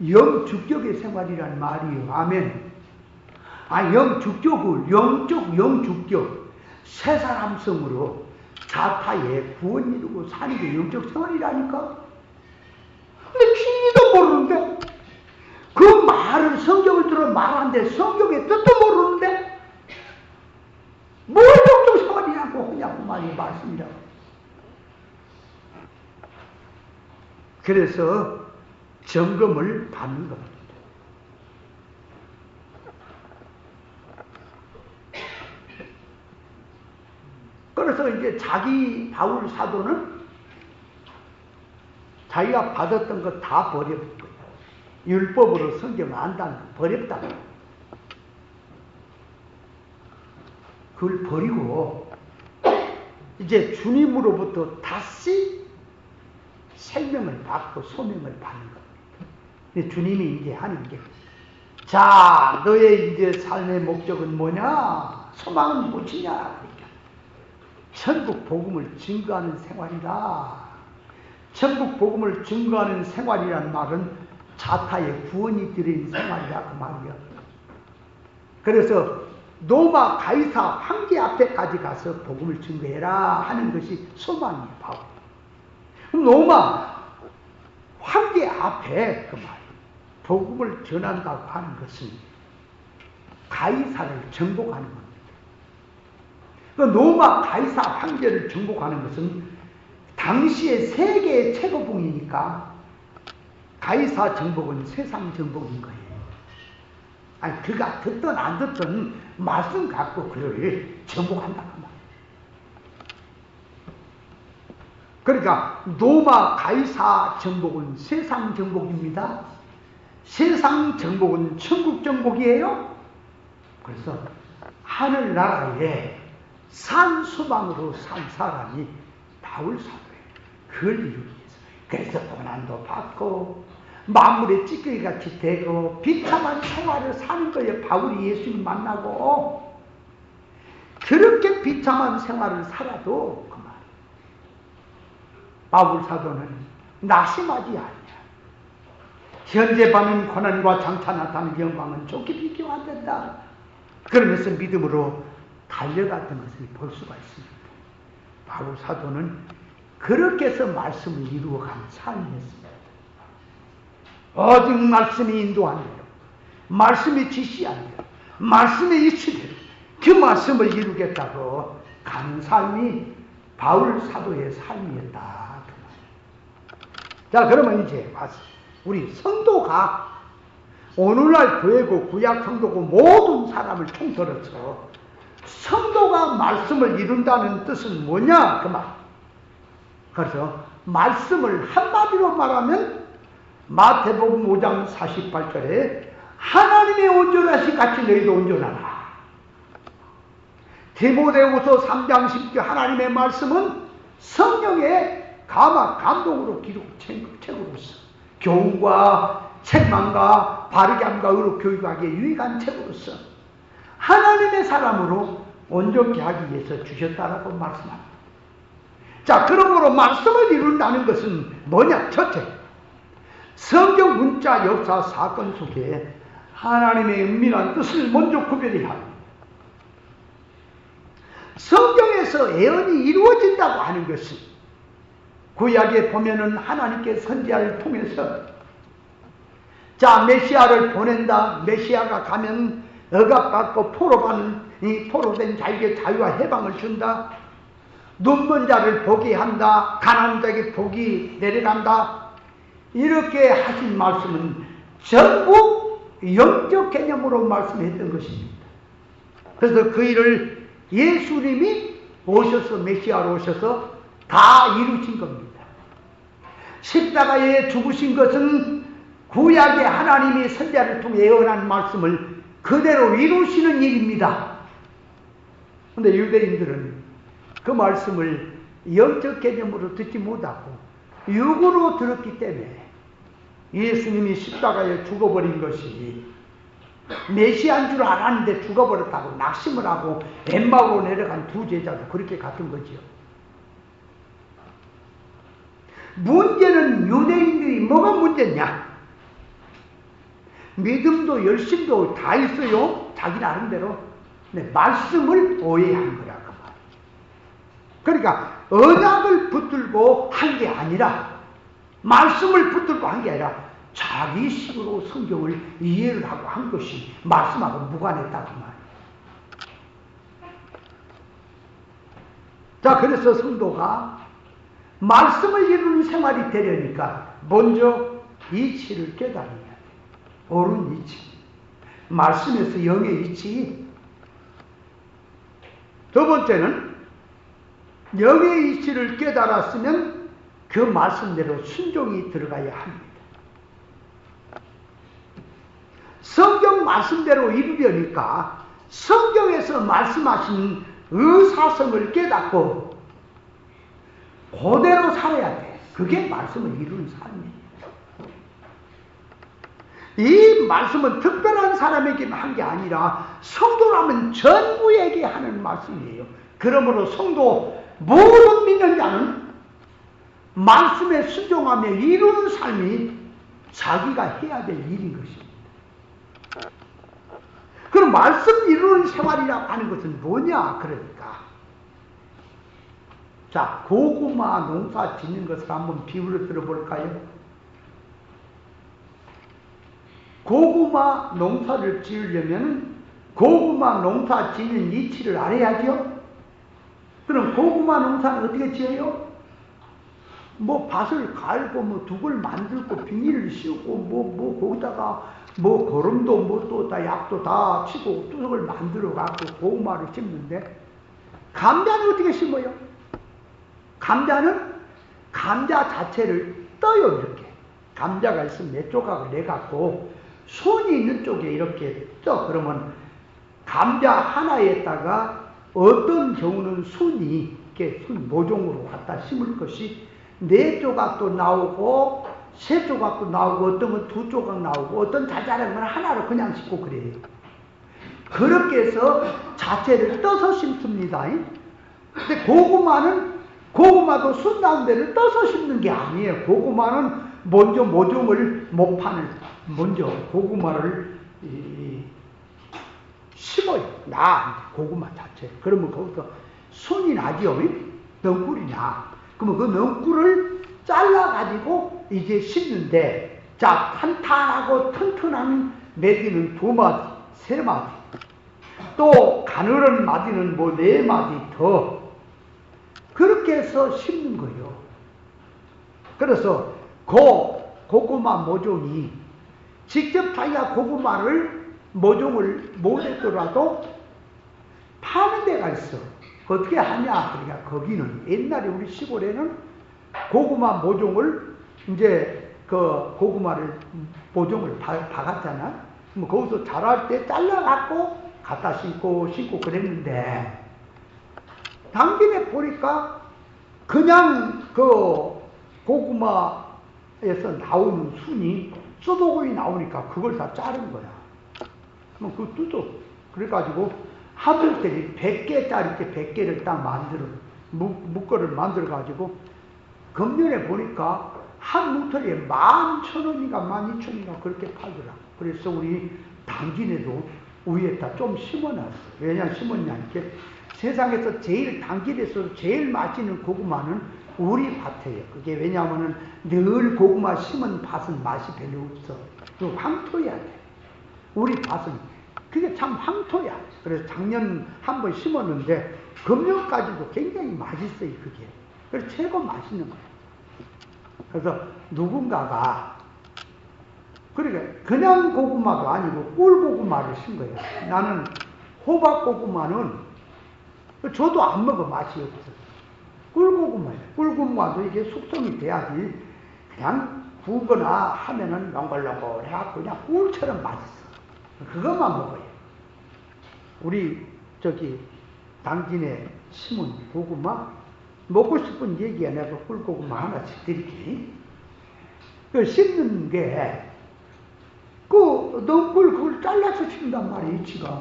영주격의 생활이란 말이에요. 아멘. 영주격을 영주격 새 사람성으로 자타의 구원 이루고 사는 게 영적 생활이라니까. 근데 진리도 모르는데 그 말을 성경을 들어 말하는데 성경의 뜻도 모르는데 뭘 영적 생활이라고 하냐고 말씀이라고. 그래서 점검을 받는 겁니다. 그래서 이제 바울 사도는 자기가 받았던 거 다 버렸고요. 율법으로 성경을 안다는 거 버렸다고. 그걸 버리고 이제 주님으로부터 다시 생명을 받고 소명을 받는 겁니다. 주님이 이제 하는 게, 자, 너의 이제 삶의 목적은 뭐냐? 소망은 무엇이냐? 그러니까 천국 복음을 증거하는 생활이다. 천국 복음을 증거하는 생활이란 말은 자타의 구원이 들어있는 생활이라 그 말이야. 그래서 로마 가이사 황제 앞에까지 가서 복음을 증거해라 하는 것이 소망이에요. 바울. 로마 황제 앞에 그 말, 복음을 전한다고 하는 것은 가이사를 정복하는 겁니다. 그 로마 가이사 황제를 정복하는 것은 당시의 세계의 최고봉이니까 가이사 정복은 세상 정복인 거예요. 아니, 그가 듣든 안 듣든 말씀 갖고 그를 정복한다고 말이에요. 그러니까 로마 가이사 정복은 세상 정복입니다. 세상 정복은 천국 정복이에요. 그래서 하늘나라에 산 소망으로 산 사람이 바울 사도예요. 그걸 이루기 위해서. 그래서 고난도 받고 만물의 찌꺼기같이 되고 비참한 생활을 사는 거예요. 바울이 예수님 만나고 그렇게 비참한 생활을 살아도 그 말, 바울 사도는 낙심하지 않냐. 현재 받는 고난과 장차 나타나는 영광은 좋게 비교 안 된다. 그러면서 믿음으로 달려갔던 것을 볼 수가 있습니다. 바울 사도는 그렇게 해서 말씀을 이루어가는 삶이었습니다. 오직 말씀이 인도한 대로, 말씀이 지시한 대로, 말씀의 이치대로 그 말씀을 이루겠다고 가는 삶이 바울 사도의 삶이었다. 자, 그러면 이제 와서 우리 성도가 오늘날 교회고 구약 성도고 모든 사람을 통틀어서 성도가 말씀을 이룬다는 뜻은 뭐냐? 그 말. 그래서 말씀을 한마디로 말하면 마태복음 5장 48절에 하나님의 온전하신 같이 너희도 온전하라. 디모데후서 3장 10절 하나님의 말씀은 성령의 감동으로 기록 책으로서 교훈과 책망과 바르게 함과 의로 교육하기에 유익한 책으로서 하나님의 사람으로 온전케 하기 위해서 주셨다라고 말씀합니다. 자, 그러므로 말씀을 이룬다는 것은 뭐냐? 첫째, 성경 문자 역사 사건 속에 하나님의 은밀한 뜻을 먼저 구별해야 합니다. 성경에서 예언이 이루어진다고 하는 것은 구약에 보면은 하나님께 선지자를 통해서 자, 메시아를 보낸다. 메시아가 가면 억압받고 포로받는 이 포로된 자에게 자유와 해방을 준다. 눈먼 자를 보게 한다. 가난한 자에게 복이 내려간다. 이렇게 하신 말씀은 전부 영적 개념으로 말씀했던 것입니다. 그래서 그 일을 예수님이 오셔서 메시아로 오셔서 다 이루신 겁니다. 십자가에 죽으신 것은 구약의 하나님이 선지자를 통해 예언한 말씀을 그대로 이루시는 일입니다. 그런데 유대인들은 그 말씀을 영적 개념으로 듣지 못하고 육으로 들었기 때문에 예수님이 십자가에 죽어버린 것이 메시아인 줄 알았는데 죽어버렸다고 낙심을 하고 엠마오로 내려간 두 제자도 그렇게 같은 거지요. 문제는 유대인들이 뭐가 문제냐? 믿음도 열심도 다 있어요. 자기 나름대로. 근데 말씀을 오해한 거야. 그 말. 그러니까 언약을 붙들고 한 게 아니라 말씀을 붙들고 한 게 아니라 자기 식으로 성경을 이해를 하고 한 것이 말씀하고 무관했다고 말이에요. 자, 그래서 성도가 말씀을 이루는 생활이 되려니까 먼저 이치를 깨달아야 돼. 옳은 이치. 말씀에서 영의 이치. 두 번째는 영의 이치를 깨달았으면 그 말씀대로 순종이 들어가야 합니다. 성경 말씀대로 이루려니까 성경에서 말씀하신 의사성을 깨닫고 그대로 살아야 돼. 그게 말씀을 이루는 삶이에요. 이 말씀은 특별한 사람에게만 한 게 아니라 성도라면 전부에게 하는 말씀이에요. 그러므로 성도 모든 믿는 자는 말씀에 순종하며 이루는 삶이 자기가 해야 될 일인 것입니다. 그럼 말씀 이루는 생활이라고 하는 것은 뭐냐? 그러니까. 자, 고구마 농사 짓는 것을 한번 비유를 들어볼까요? 고구마 농사를 지으려면 고구마 농사 짓는 이치를 알아야죠? 그럼 고구마 농사는 어떻게 지어요? 뭐 밭을 갈고 뭐 둑을 만들고 비닐을 씌우고 거기다가 뭐 거름도 뭐 또 다 약도 다 치고 뚜석을 만들어 갖고 고구마를 심는데 감자는 어떻게 심어요? 감자는 감자 자체를 떠요. 이렇게 감자가 있으면 몇 조각을 내 갖고 손이 있는 쪽에 이렇게 떠. 그러면 감자 하나에다가 어떤 경우는 순이 이렇게 순 모종으로 갖다 심을 것이 4조각도 나오고 3조각도 나오고 어떤 건 2조각 나오고 어떤 자잘한 건 하나로 그냥 심고 그래요. 그렇게 해서 자체를 떠서 심습니다. 근데 고구마도 순 나온 데를 떠서 심는 게 아니에요. 고구마는 먼저 모종을 목판을 먼저 고구마를 심어요. 고구마 자체. 그러면 거기서 순이 나죠. 넝쿨이 나. 그러면 그 넝쿨을 잘라가지고 이제 심는데, 자, 탄탄하고 튼튼한 매디는 2마디, 3마디. 또 가늘은 마디는 뭐 4마디 더. 그렇게 해서 심는 거예요. 그래서 고구마 모종이 직접 자기가 고구마를 모종을 못했더라도 파는 데가 있어. 어떻게 하냐? 그러니까 거기는 옛날에 우리 시골에는 고구마 모종을 이제 그 고구마를 모종을 박았잖아. 그럼 거기서 자랄 때 잘라갖고 갖다 심고 그랬는데 당진에 보니까 그냥 그 고구마에서 나오는 순이 쏘도고이 나오니까 그걸 다 자른 거야. 그럼 그거 뜯어. 그래가지고 한 뭉텅이 100개짜리 100개를 딱 묶어를 만들어가지고 금년에 보니까 한 뭉텅이에 11,000원인가 12,000원인가 그렇게 팔더라. 그래서 우리 당진에도 위에다 좀 심어놨어. 왜냐 심었냐? 이렇게 세상에서 당진에서 제일 맛있는 고구마는 우리 밭이에요. 그게 왜냐하면은 늘 고구마 심은 밭은 맛이 별로 없어. 그 황토야 돼. 우리 밭은 그게 참 황토야. 그래서 작년 한번 심었는데 금년까지도 굉장히 맛있어요. 그게. 그래서 최고 맛있는 거예요. 그래서 누군가가 그러니까 그냥 고구마도 아니고 꿀고구마를 심 거예요. 나는 호박고구마는 저도 안 먹어. 맛이 없어. 꿀고구마예요. 꿀고구마도 이게 숙성이 돼야지 그냥 구우거나 하면은 렁글렁글 해갖고 그냥 꿀처럼 맛있어. 그것만 먹어요. 우리 당진에 심은 고구마 먹고 싶은 얘기야. 내가 꿀고구마 하나씩 드릴게. 그 심는 게 넝쿨 그걸 잘라서 심단 말이에요. 이치가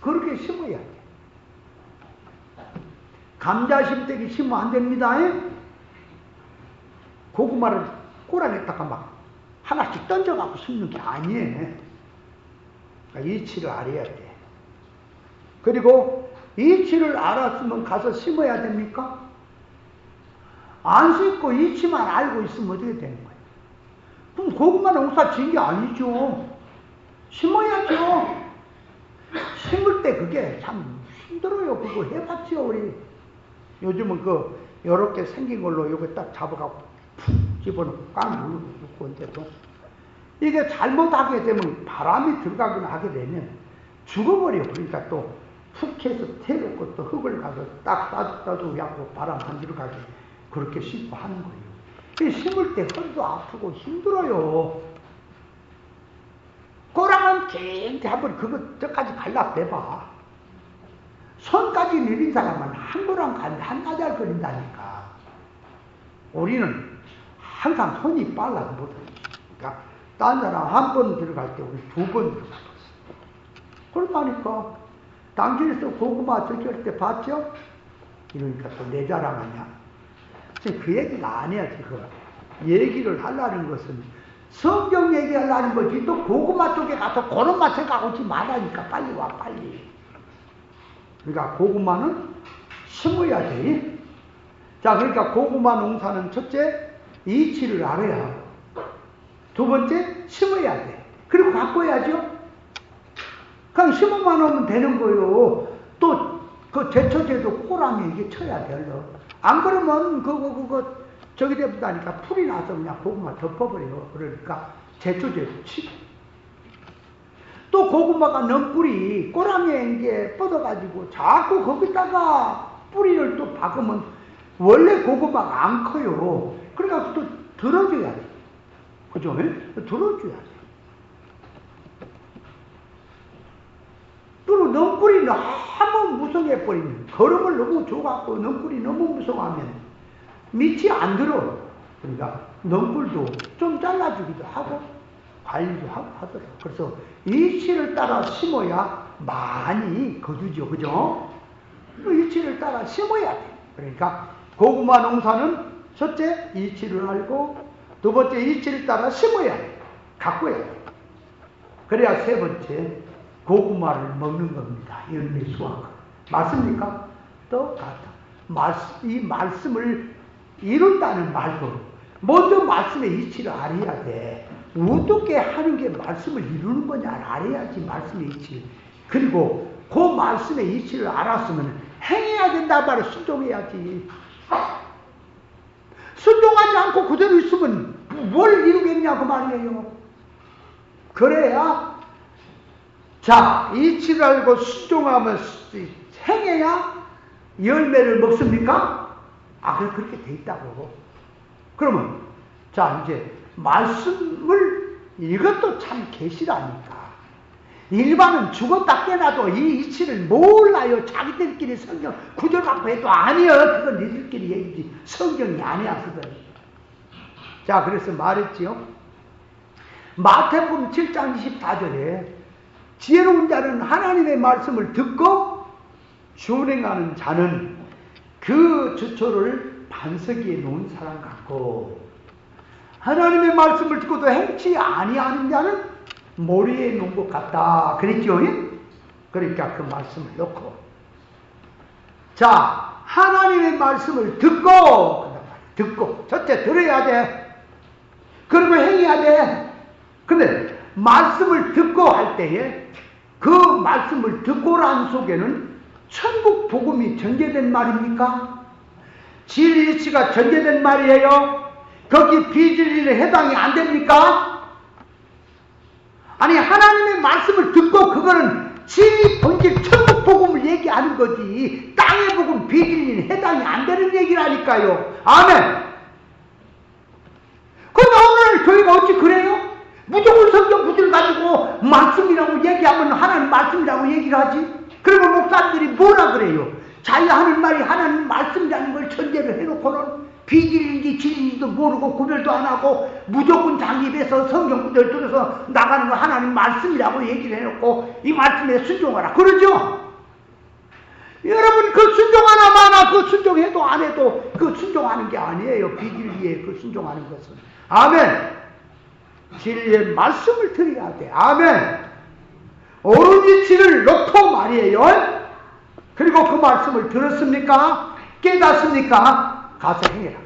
그렇게 심어야 돼. 감자 심대기 심으면 안 됩니다. 고구마를 꼬랑에다가 막 하나씩 던져갖고 심는 게 아니에요. 그러니까 이치를 알아야 돼. 그리고 이치를 알았으면 가서 심어야 됩니까? 안 심고 이치만 알고 있으면 어떻게 되는 거예요? 그럼 고구마 농사 지은 게 아니죠. 심어야죠. 심을 때 그게 참 힘들어요. 그거 해봤죠, 우리. 요즘은 요렇게 생긴 걸로 요거 딱 잡아갖고 푹 집어넣고 꽉 눌러놓고 있는데도 이게 잘못하게 되면 바람이 들어가거나 하게 되면 죽어버려. 그러니까 또 푹 해서 태놓고 또 흙을 가서 딱 따주고 바람 안 들어가게 그렇게 심고 하는 거예요. 심을 때 허리도 아프고 힘들어요. 꼬랑은 길게 한번 저까지 갈라 빼봐. 손까지 내린 사람은 한 고랑 가는데 한 가지 걸린다니까. 우리는 항상 손이 빨라 못하니까. 딴 사람 한 번 들어갈 때 우리 2번 들어갔어. 그러다니까 당신에서 고구마 저럴 때 봤죠? 이러니까 또 내 자랑하냐? 그 얘기가 아니야. 지금 얘기를 하려는 것은 성경 얘기하려는 거지. 또 고구마 쪽에 가서 그런 맛에 가고지 말라니까. 빨리 와, 빨리. 그러니까 고구마는 심어야 돼. 자, 그러니까 고구마 농사는 첫째, 이치를 알아야 하고, 두 번째, 심어야 돼. 그리고 바꿔야죠. 그냥 심어만 오면 되는 거요. 또, 그 제초제도 꼬랑이에게 쳐야 돼, 얼른. 안 그러면, 저기 되다니까 풀이 나서 그냥 고구마 덮어버려. 그러니까 제초제도 치고. 또 고구마가 넘뿌리, 꼬랑이에 이제 뻗어가지고 자꾸 거기다가 뿌리를 또 박으면 원래 고구마가 안 커요. 그러니까 또 들어줘야 돼. 그죠? 들어줘야 돼. 또 넘뿌리 너무 무성해버리면, 걸음을 너무 줘갖고 넘뿌리 너무 무성하면 밑이 안 들어. 그러니까 넘뿌리도 좀 잘라주기도 하고 관리도 하고 하더라고. 그래서 이치를 따라 심어야 많이 거두죠. 그죠? 이치를 따라 심어야 돼. 그러니까 고구마 농사는 첫째 이치를 알고, 두 번째 이치를 따라 심어야 돼. 가꿔야 돼. 그래야 세 번째 고구마를 먹는 겁니다. 열매 수확. 맞습니까? 또 같아. 이 말씀을 이룬다는 말도 먼저 말씀의 이치를 알아야 돼. 어떻게 하는 게 말씀을 이루는 거냐 알아야지, 말씀의 이치를. 그리고 그 말씀의 이치를 알았으면 행해야 된다 말을 순종해야지. 순종하지 않고 그대로 있으면 뭘 이루겠냐고 말이에요. 그래야, 자, 이치를 알고 순종하면 행해야 열매를 먹습니까? 그렇게 돼 있다고. 그러면, 자, 이제 말씀을, 이것도 참 계시라니까. 일반은 죽었다 깨나도 이 이치를 몰라요. 자기들끼리 성경 구절 갖고 해도 아니야. 그건 니들끼리 얘기지. 성경이 아니야, 그건. 자, 그래서 말했지요. 마태복음 7장 24절에 지혜로운 자는 하나님의 말씀을 듣고 준행하는 자는 그 주초를 반석에 놓은 사람 같고, 하나님의 말씀을 듣고도 행치 아니하는 자는 모래에 놓은 것 같다. 그랬죠? 그러니까 그 말씀을 놓고, 자, 하나님의 말씀을 듣고, 첫째 들어야 돼. 그리고 행해야 돼. 근데 말씀을 듣고 할 때에 그 말씀을 듣고란 속에는 천국 복음이 전개된 말입니까? 진리치가 전개된 말이에요? 거기 비진리에 해당이 안 됩니까? 아니, 하나님의 말씀을 듣고 그거는 진리 본질 천국 복음을 얘기하는 거지, 땅의 복음 비진리는 해당이 안 되는 얘기라니까요. 아멘. 그럼 오늘 저희가 어찌 그래요? 무조건 성경 구절 가지고 말씀이라고 얘기하면 하나님 말씀이라고 얘기를 하지. 그리고 목사님들이 뭐라 그래요? 자기 하는 말이 하나님 말씀이라는 걸 전제를 해놓고는 비진리인지 진리인지도 모르고 구별도 안 하고 무조건 자기 입에서 성경 구절 들어서 나가는 거 하나님 말씀이라고 얘기를 해놓고 이 말씀에 순종하라 그러죠? 여러분, 그 순종하나 마나 그 순종해도 안 해도 그 순종하는 게 아니에요. 비진리에 그 순종하는 것은. 아멘. 진리의 말씀을 드려야 돼. 아멘. 옳은 이치를 놓고 말이에요. 그리고 그 말씀을 들었습니까? 깨닫습니까? 가서 행해라.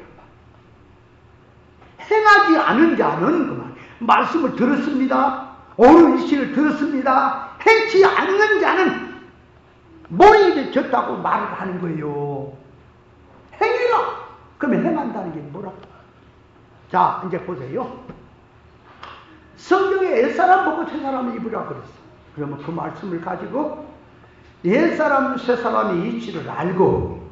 행하지 않은 자는 그만 말씀을 들었습니다. 옳은 이치를 들었습니다. 행치 않는 자는 머리에 졌다고 말을 하는 거예요. 행해라. 그러면 행한다는 게 뭐라? 자, 이제 보세요. 성경에 옛사람 보고 새사람을 입으라 그랬어. 그러면 그 말씀을 가지고 옛사람 새사람의 이치를 알고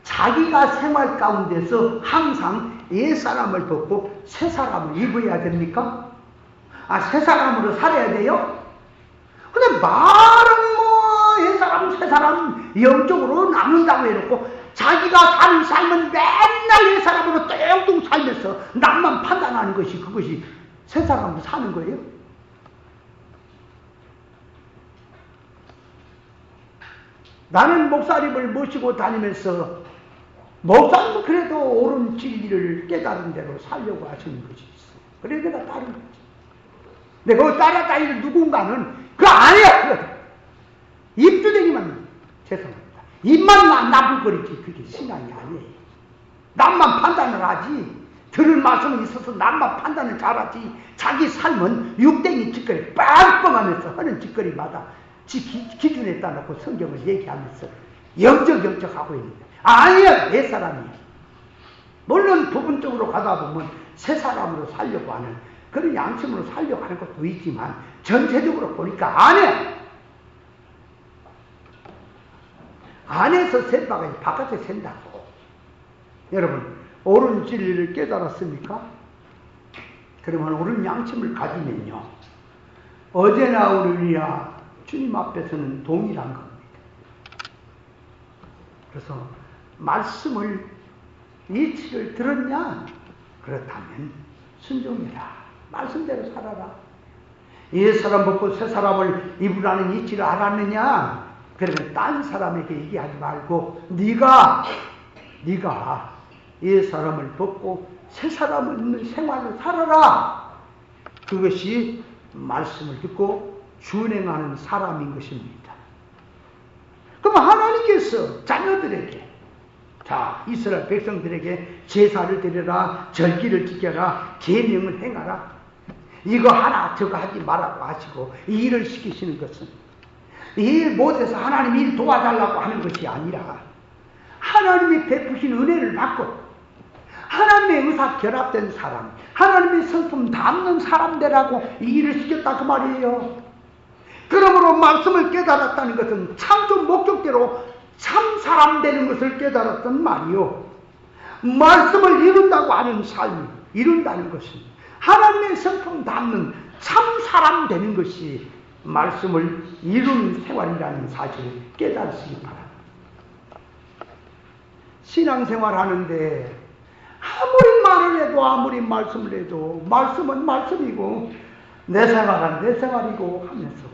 자기가 생활 가운데서 항상 옛사람을 벗고 새사람을 입어야 됩니까? 새사람으로 살아야 돼요? 근데 말은 뭐 옛사람 새사람 영적으로 나눈다고 해놓고 자기가 사는 삶은 맨날 옛사람으로 뚱뚱 살면서 남만 판단하는 것이 그것이 새사람으로 사는 거예요? 나는 목사님을 모시고 다니면서 목사님은 그래도 옳은 진리를 깨달은 대로 살려고 하시는 것이 있어요. 그래 내가 따른 거지. 근데 그 따라다니는 누군가는 그거 아니야. 입주되기만 죄송합니다. 입만 나불거리지 그게 신앙이 아니에요. 남만 판단을 하지. 들을 말씀은 있어서 남만 판단을 잘하지. 자기 삶은 육댕이 짓거리 빵빵하면서 하는 짓거리마다 지 기준에 따라서 성경을 얘기하면서 영적하고 있는데 아니야 내 사람이야. 물론 부분적으로 가다 보면 새 사람으로 살려고 하는 그런 양심으로 살려고 하는 것도 있지만 전체적으로 보니까 아니야. 안에서 센 바가 바깥에 샌다고. 여러분 옳은 진리를 깨달았습니까? 그러면 옳은 양심을 가지면요 어제나 오늘이나 주님 앞에서는 동일한 겁니다. 그래서 말씀을 이치를 들었냐? 그렇다면 순종해라. 말씀대로 살아라. 옛 사람 벗고 새 사람을 입으라는 이치를 알았느냐? 그러면 딴 사람에게 얘기하지 말고 네가 옛 사람을 벗고 새 사람을 입는 생활을 살아라. 그것이 말씀을 듣고 준행하는 사람인 것입니다. 그럼 하나님께서 자녀들에게 자 이스라엘 백성들에게 제사를 드려라, 절기를 지켜라, 계명을 행하라. 이거 하나 저거 하지 말라고 하시고 이 일을 시키시는 것은 이 일 못해서 하나님 일 도와달라고 하는 것이 아니라 하나님이 베푸신 은혜를 받고 하나님의 의사 결합된 사람, 하나님의 성품 담는 사람들하고 이 일을 시켰다 그 말이에요. 그러므로 말씀을 깨달았다는 것은 창조 목적대로 참 사람 되는 것을 깨달았던 말이요. 말씀을 이룬다고 하는 삶, 이룬다는 것은 하나님의 성품 담는 참 사람 되는 것이 말씀을 이루는 생활이라는 사실을 깨달으시기 바랍니다. 신앙생활 하는데 아무리 말을 해도 아무리 말씀을 해도 말씀은 말씀이고 내 생활은 내 생활이고 하면서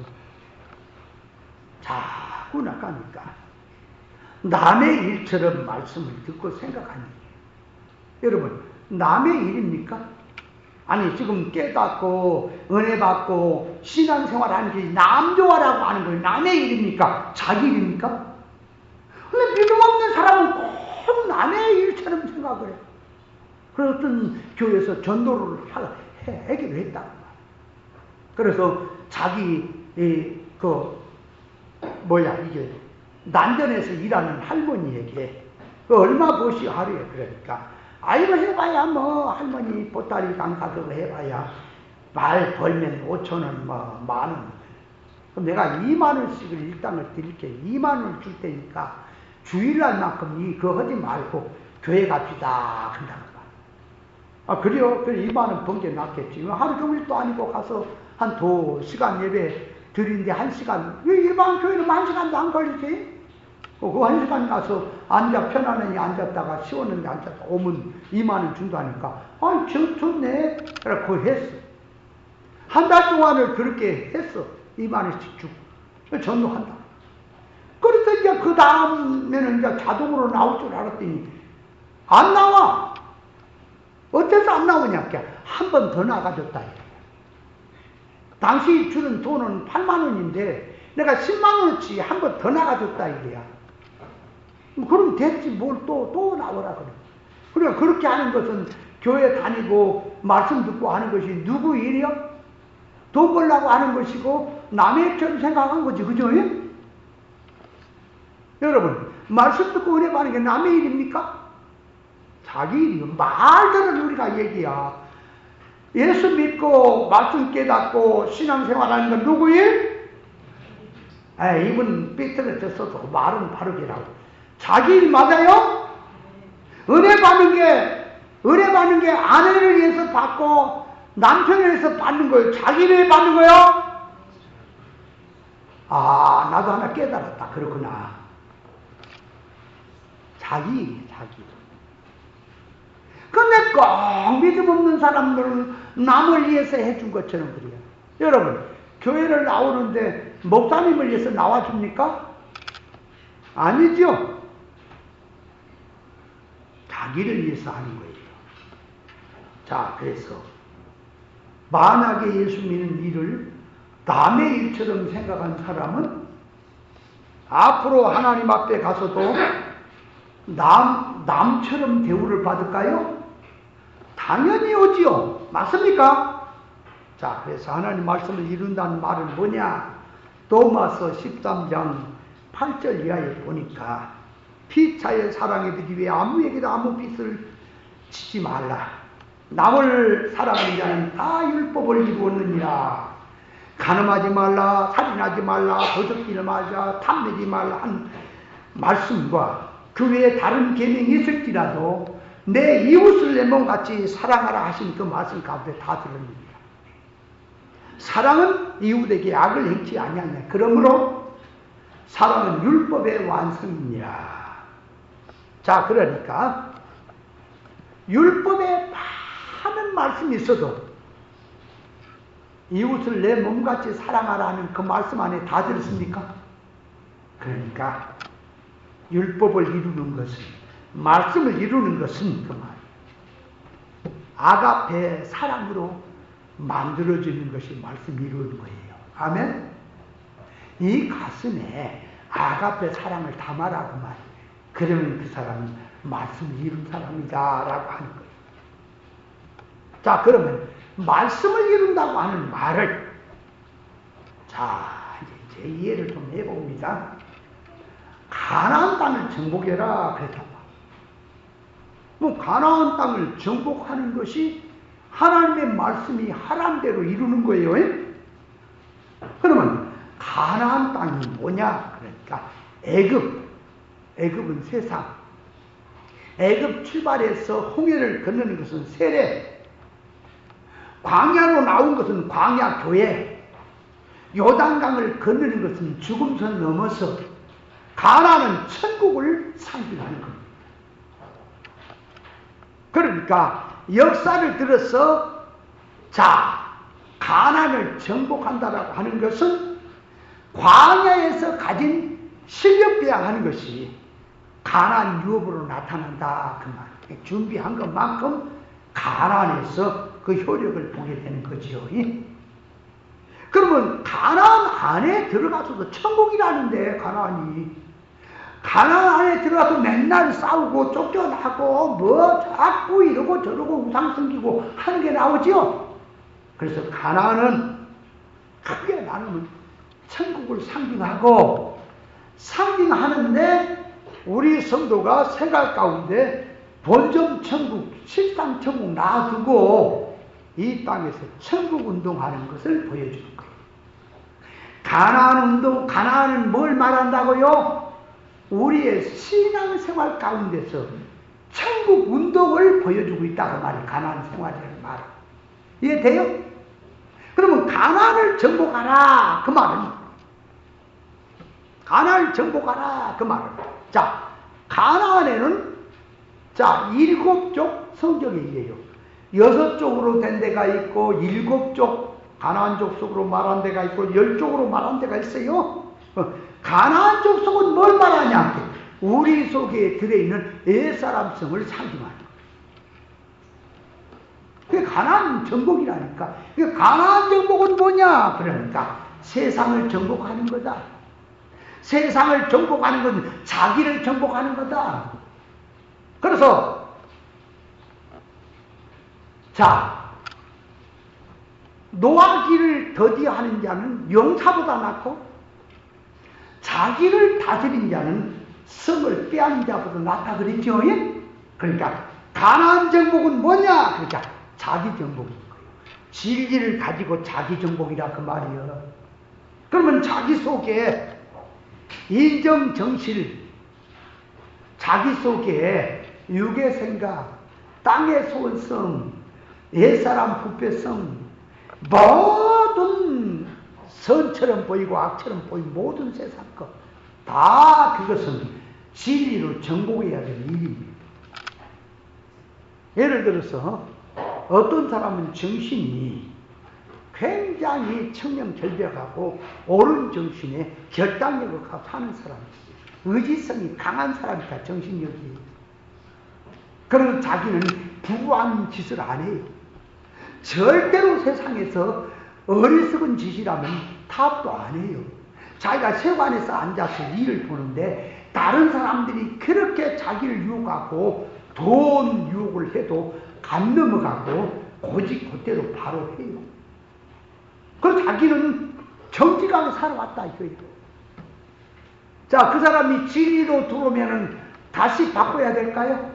자꾸 나가니까 남의 일처럼 말씀을 듣고 생각하니 여러분 남의 일입니까? 아니 지금 깨닫고 은혜 받고 신앙생활 하는 게 남 좋아라고 하는 거예요. 남의 일입니까? 자기 일입니까? 근데 믿음 없는 사람은 꼭 남의 일처럼 생각을 해요. 그래서 어떤 교회에서 전도를 하기로 했다고 말이에요. 그래서 자기 이게 난전에서 일하는 할머니에게 얼마 버시 하루에 그러니까 아이고 해봐야 뭐 할머니 보따리 강사도 해봐야 말 벌면 5,000원 뭐 만원. 그럼 내가 2만원씩을 일당을 드릴게. 2만원을 줄 테니까 주일날만큼 그거 하지 말고 교회 갑시다 한다고 말. 그래요? 그래 2만원 번 게 낫겠지. 하루 종일도 아니고 가서 한 2시간 예배 드리는데 1시간. 왜 일반 교회는 1시간도 안 걸리지? 그 1시간 가서 앉아 편안하게 앉았다가 시원한데 앉았다 오면 2만원 준다니까 좋네. 그래 그거 했어. 한 달 동안을 그렇게 했어. 2만원씩 주고 전도한다. 그래서 이제 그 다음에는 이제 자동으로 나올 줄 알았더니 안 나와. 어째서 안 나오냐? 한 번 더 나가줬다. 당시 주는 돈은 8만원인데 내가 10만원어치 한 번 더 나가줬다 이거야. 그럼 됐지 뭘 또 나오라 그래. 그래 그렇게 하는 것은 교회 다니고 말씀 듣고 하는 것이 누구 일이요? 돈 벌려고 하는 것이고 남의 일처럼 생각한 거지. 그죠? 여러분 말씀 듣고 은혜 받는 게 남의 일입니까? 자기 일이요. 말들은 우리가 얘기야. 예수 믿고 말씀 깨닫고 신앙생활하는 건 누구 일? 이분 삐뚤어졌어도 말은 바르게라고. 자기 일 맞아요? 은혜 받는 게 아내를 위해서 받고 남편을 위해서 받는 거예요. 자기를 위해 받는 거예요? 나도 하나 깨달았다. 그렇구나. 자기 일이에요. 자기 일. 근데 꼭 믿음 없는 사람들은 남을 위해서 해준 것처럼 그래요. 여러분 교회를 나오는데 목사님을 위해서 나와줍니까? 아니죠. 자기를 위해서 하는 거예요. 자, 그래서 만약에 예수 믿는 일을 남의 일처럼 생각한 사람은 앞으로 하나님 앞에 가서도 남처럼 대우를 받을까요? 당연히 오지요. 맞습니까? 자, 그래서 하나님 말씀을 이룬다는 말은 뭐냐? 로마서 13장 8절 이하에 보니까 피차에 사랑에 되기 위해 아무에게도 아무 빚을 지지 말라. 남을 사랑하는 자는 다 율법을 이루었느니라. 간음하지 말라, 살인하지 말라, 도적질하지 말라, 탐내지 말라 한 말씀과 그 외에 다른 계명이 있을지라도 내 이웃을 내 몸같이 사랑하라 하신 그 말씀 가운데 다 들었느니라. 사랑은 이웃에게 악을 행치 아니하냐. 그러므로 사랑은 율법의 완성이니라. 자, 그러니까 율법에 많은 말씀이 있어도 이웃을 내 몸같이 사랑하라는 그 말씀 안에 다 들었습니까? 그러니까 율법을 이루는 것은, 말씀을 이루는 것은 그 말, 아가페 사랑으로 만들어지는 것이 말씀 이루는 거예요. 아멘? 이 가슴에 아가페 사랑을 담아라고 말이에요. 그러면 그 사람은 말씀을 이룬 사람이다라고 하는 거예요. 자, 그러면 말씀을 이룬다고 하는 말을, 자, 이제 제 이해를 좀 해봅니다. 가나안 땅을 정복해라 그랬단 말이에요. 뭐 가나안 땅을 정복하는 것이 하나님의 말씀이 하란 대로 이루는 거예요. 그러면 가나안 땅이 뭐냐? 그러니까 애굽은 세상. 애굽 출발해서 홍해를 건너는 것은 세례. 광야로 나온 것은 광야 교회. 요단강을 건너는 것은 죽음선 넘어서 가나안은 천국을 상징하는 겁니다. 그러니까 역사를 들어서 자, 가나안을 정복한다라고 하는 것은 광야에서 가진 실력 배양하는 것이 가나안 유업으로 나타난다 그 말. 준비한 것만큼 가나안에서 그 효력을 보게 되는 거지요. 그러면 가나안 안에 들어가서도 천국이라는데 가나안 안에 들어가서 맨날 싸우고 쫓겨나고 뭐 자꾸 이러고 저러고 우상 섬기고 하는 게 나오죠. 그래서 가나안은 크게 나누면 천국을 상징하는데 우리 성도가 생각 가운데 본점 천국, 실상 천국 놔두고 이 땅에서 천국 운동하는 것을 보여주는 거예요. 가나안은 뭘 말한다고요? 우리의 신앙생활 가운데서 천국 운동을 보여주고 있다고 말이에요. 가나안 생활이라는 말은. 이해돼요? 그러면 가나안을 정복하라 그 말은, 가나안을 정복하라 그 말은, 자, 가나안에는 자 7쪽 성경에 의해요. 6쪽으로 된 데가 있고 7쪽 가나안 족속으로 말한 데가 있고 10쪽으로 말한 데가 있어요. 가나안 족속은 뭘 말하냐? 우리 속에 들어있는 옛사람성을 상징하는 거예요. 그게 가나안 정복이라니까. 가나안 정복은 뭐냐? 그러니까 세상을 정복하는 거다. 세상을 정복하는 건 자기를 정복하는 거다. 그래서 자, 노하기를 더디하는 자는 용사보다 낫고 자기를 다스린 자는 성을 빼앗는 자보다 낫다 그랬죠. 그러니까 가나안 정복은 뭐냐? 그러니까 자기 정복인 거예요. 진리를 가지고 자기 정복이라 그 말이에요. 그러면 자기 속에 인정 정실, 자기 속에 육의 생각, 땅의 소원성, 옛사람 부패성, 모든 선처럼 보이고 악처럼 보이는 모든 세상 것, 다 그것은 진리로 정복해야 될 일입니다. 예를 들어서 어떤 사람은 정신이 굉장히 청렴절벽하고 옳은 정신에 결단력을 갖고 사는 사람이 있어요. 의지성이 강한 사람이니까 정신력이. 그래서 자기는 부한 짓을 안 해요. 절대로 세상에서 어리석은 짓이라면 타협도 안 해요. 자기가 세관에서 앉아서 일을 보는데 다른 사람들이 그렇게 자기를 유혹하고 돈 유혹을 해도 안 넘어가고 고집 그대로 바로 해요. 그래서 자기는 정직하게 살아왔다 이거예요. 자, 그 사람이 진리로 들어오면은 다시 바꿔야 될까요?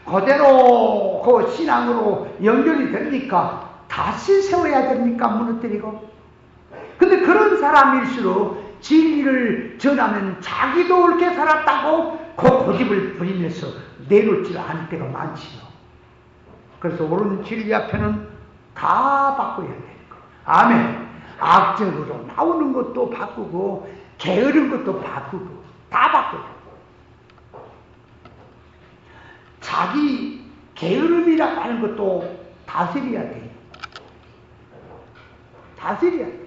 그대로 그 신앙으로 연결이 됩니까? 다시 세워야 됩니까? 무너뜨리고. 근데 그런 사람일수록 진리를 전하면 자기도 옳게 살았다고 그 고집을 부리면서 내놓지를 않을 때가 많지요. 그래서 옳은 진리 앞에는 다 바꿔야 되는 거. 아멘. 악적으로 나오는 것도 바꾸고 게으른 것도 바꾸고 다 바꿔야 돼. 자기 게으름이라고 하는 것도 다스려야 돼요. 다스려야 돼.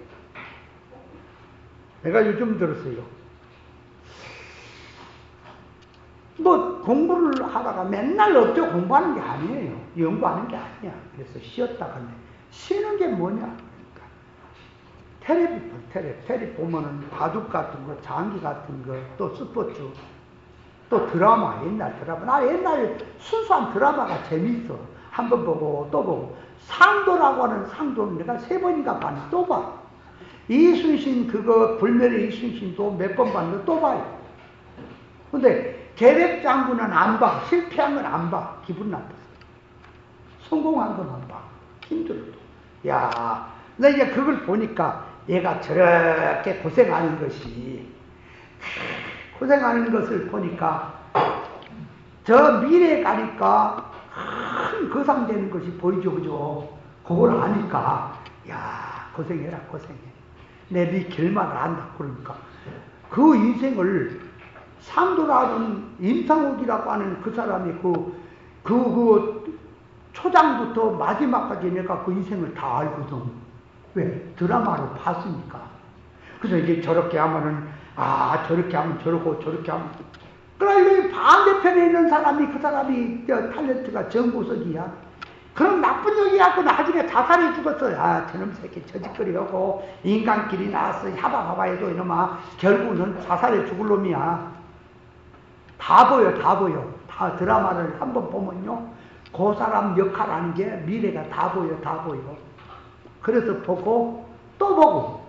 내가 요즘 들었어요. 뭐 공부를 하다가 맨날 어쩌고 공부하는 게 아니에요. 연구하는 게 아니야. 그래서 쉬었다가 쉬는 게 뭐냐? 그러니까 텔레비 보면은 바둑 같은 거, 장기 같은 거, 또 스포츠, 또 드라마, 옛날 드라마. 나 옛날 순수한 드라마가 재밌어. 한 번 보고 또 보고. 상도라고 하는 상도는 내가 3번인가 봤는데 또 봐. 이순신 그거 불멸의 이순신도 몇 번 봤는데 또 봐요. 근데 계략 장군은 안 봐. 실패한 건 안 봐. 기분 나빠. 성공한 것만 봐. 힘들어도. 야, 나 이제 그걸 보니까 얘가 저렇게 고생하는 것을 보니까 저 미래에 가니까 큰 거상되는 것이 보이죠, 그죠? 그걸 아니까 야, 고생해라, 고생해. 네 결말을 안다. 그러니까 그 인생을 상도라는 임상옥이라고 하는 그 사람이 그 초장부터 마지막까지 내가 그 인생을 다 알거든. 왜? 드라마로 봤으니까. 그래서 이제 저렇게 하면은 저렇게 하면 저러고 저렇게 하면 그러니까 반대편에 있는 사람이 그 사람이 탤런트가 정보석이야. 그럼 나쁜 놈이 갖고 나중에 자살해 죽었어. 저놈 새끼 저짓거리하고 인간끼리 나왔어. 하바하바해도 이놈아 결국은 자살해 죽을 놈이야. 다 보여. 다 드라마를 한번 보면요. 그 사람 역할하는 게 미래가 다 보여. 그래서 보고 또 보고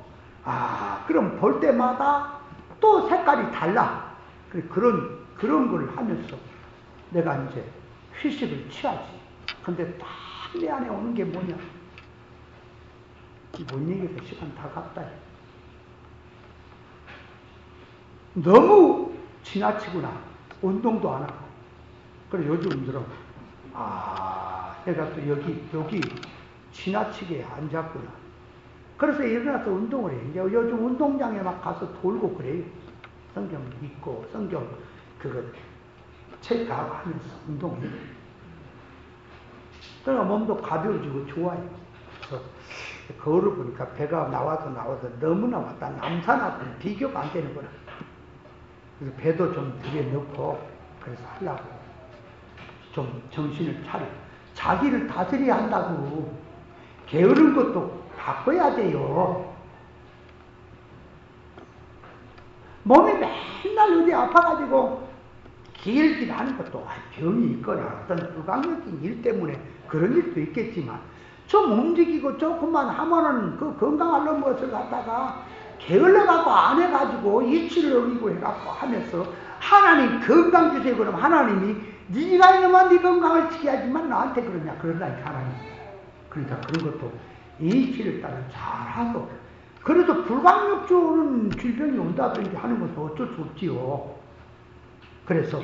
그럼 볼 때마다 또 색깔이 달라. 그런 걸 하면서 내가 이제 휴식을 취하지. 근데 딱 내 안에 오는 게 뭐냐? 뭔 얘기해서 시간 다 갔다. 너무 지나치구나. 운동도 안 하고. 그래 요즘 들어 내가 또 여기 지나치게 앉았구나. 그래서 일어나서 운동을 해. 이제 요즘 운동장에 막 가서 돌고 그래요. 성경 읽고 성경 그거 체크하고 하면서 운동해. 그러니까 몸도 가벼워지고 좋아요. 그래서 거울을 보니까 배가 나와서 너무나 왔다. 남산하고 비교가 안 되는구나. 그래서 배도 좀 뒤에 넣고 그래서 하려고 좀 정신을 차려. 자기를 다스려야 한다고. 게으른 것도 바꿔야 돼요. 몸이 맨날 어디 아파가지고 길길 하는 것도 병이 있거나 어떤 불강력인 일 때문에 그런 일도 있겠지만 좀 움직이고 조금만 하면은 그 건강한 것을 갖다가 게을러가고 안 해가지고 이치를 어기고 해갖고 하면서 하나님 건강 주세요. 그럼 하나님이 네가 이놈아 네 건강을 지켜야지만 나한테 그러냐 그런다니까 하나님. 그러니까 그런 것도 이치를 따라 잘하고 그래서 불강력주는 질병이 온다든지 하는 것도 어쩔 수 없지요. 그래서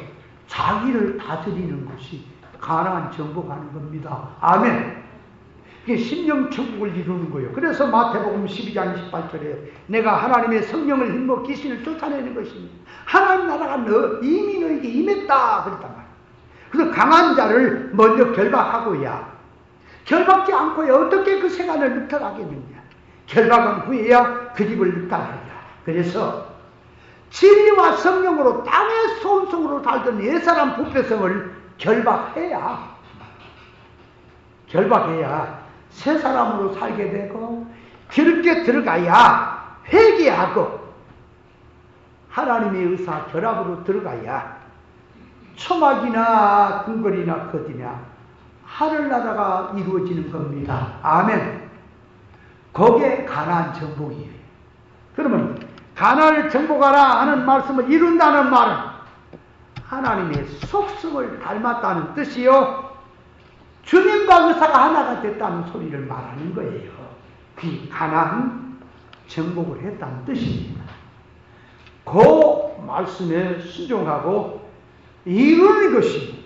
자기를 다스리는 것이 가난한 정복하는 겁니다. 아멘. 이게 심령천국을 이루는 거예요. 그래서 마태복음 12장 18절에 내가 하나님의 성령을 힘입어 귀신을 쫓아내는 것입니다. 하나님 나라가 이미 너에게 임했다 그랬단 말이에요. 그래서 강한 자를 먼저 결박하고야 결박지 않고야 어떻게 그 세간을 늑탈하겠느냐. 결박한 후에야 그 집을 늑탈하리라. 그래서 진리와 성령으로 땅의 소원성으로 살던 옛사람 부패성을 결박해야 새 사람으로 살게 되고 그렇게 들어가야 회개하고 하나님의 의사 결합으로 들어가야 초막이나 궁궐이나 거디냐 하늘나라가 이루어지는 겁니다. 아멘. 거기에 가나안 정복이에요. 그러면 가나안을 정복하라 하는 말씀을 이룬다는 말은 하나님의 속성을 닮았다는 뜻이요, 주님과 의사가 하나가 됐다는 소리를 말하는 거예요. 그 가나안 정복을 했다는 뜻입니다. 그 말씀에 순종하고 이루는 것이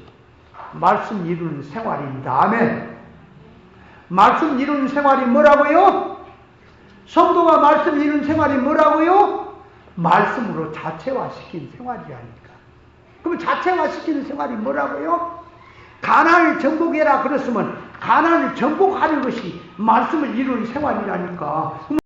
말씀 이루는 생활입니다. 아멘. 말씀 이루는 생활이 뭐라고요? 성도가 말씀 이루는 생활이 뭐라고요? 말씀으로 자체화시킨 생활이라니까. 그럼 자체화시키는 생활이 뭐라고요? 가나안을 정복해라 그랬으면 가나안을 정복하는 것이 말씀을 이루는 생활이라니까. 그럼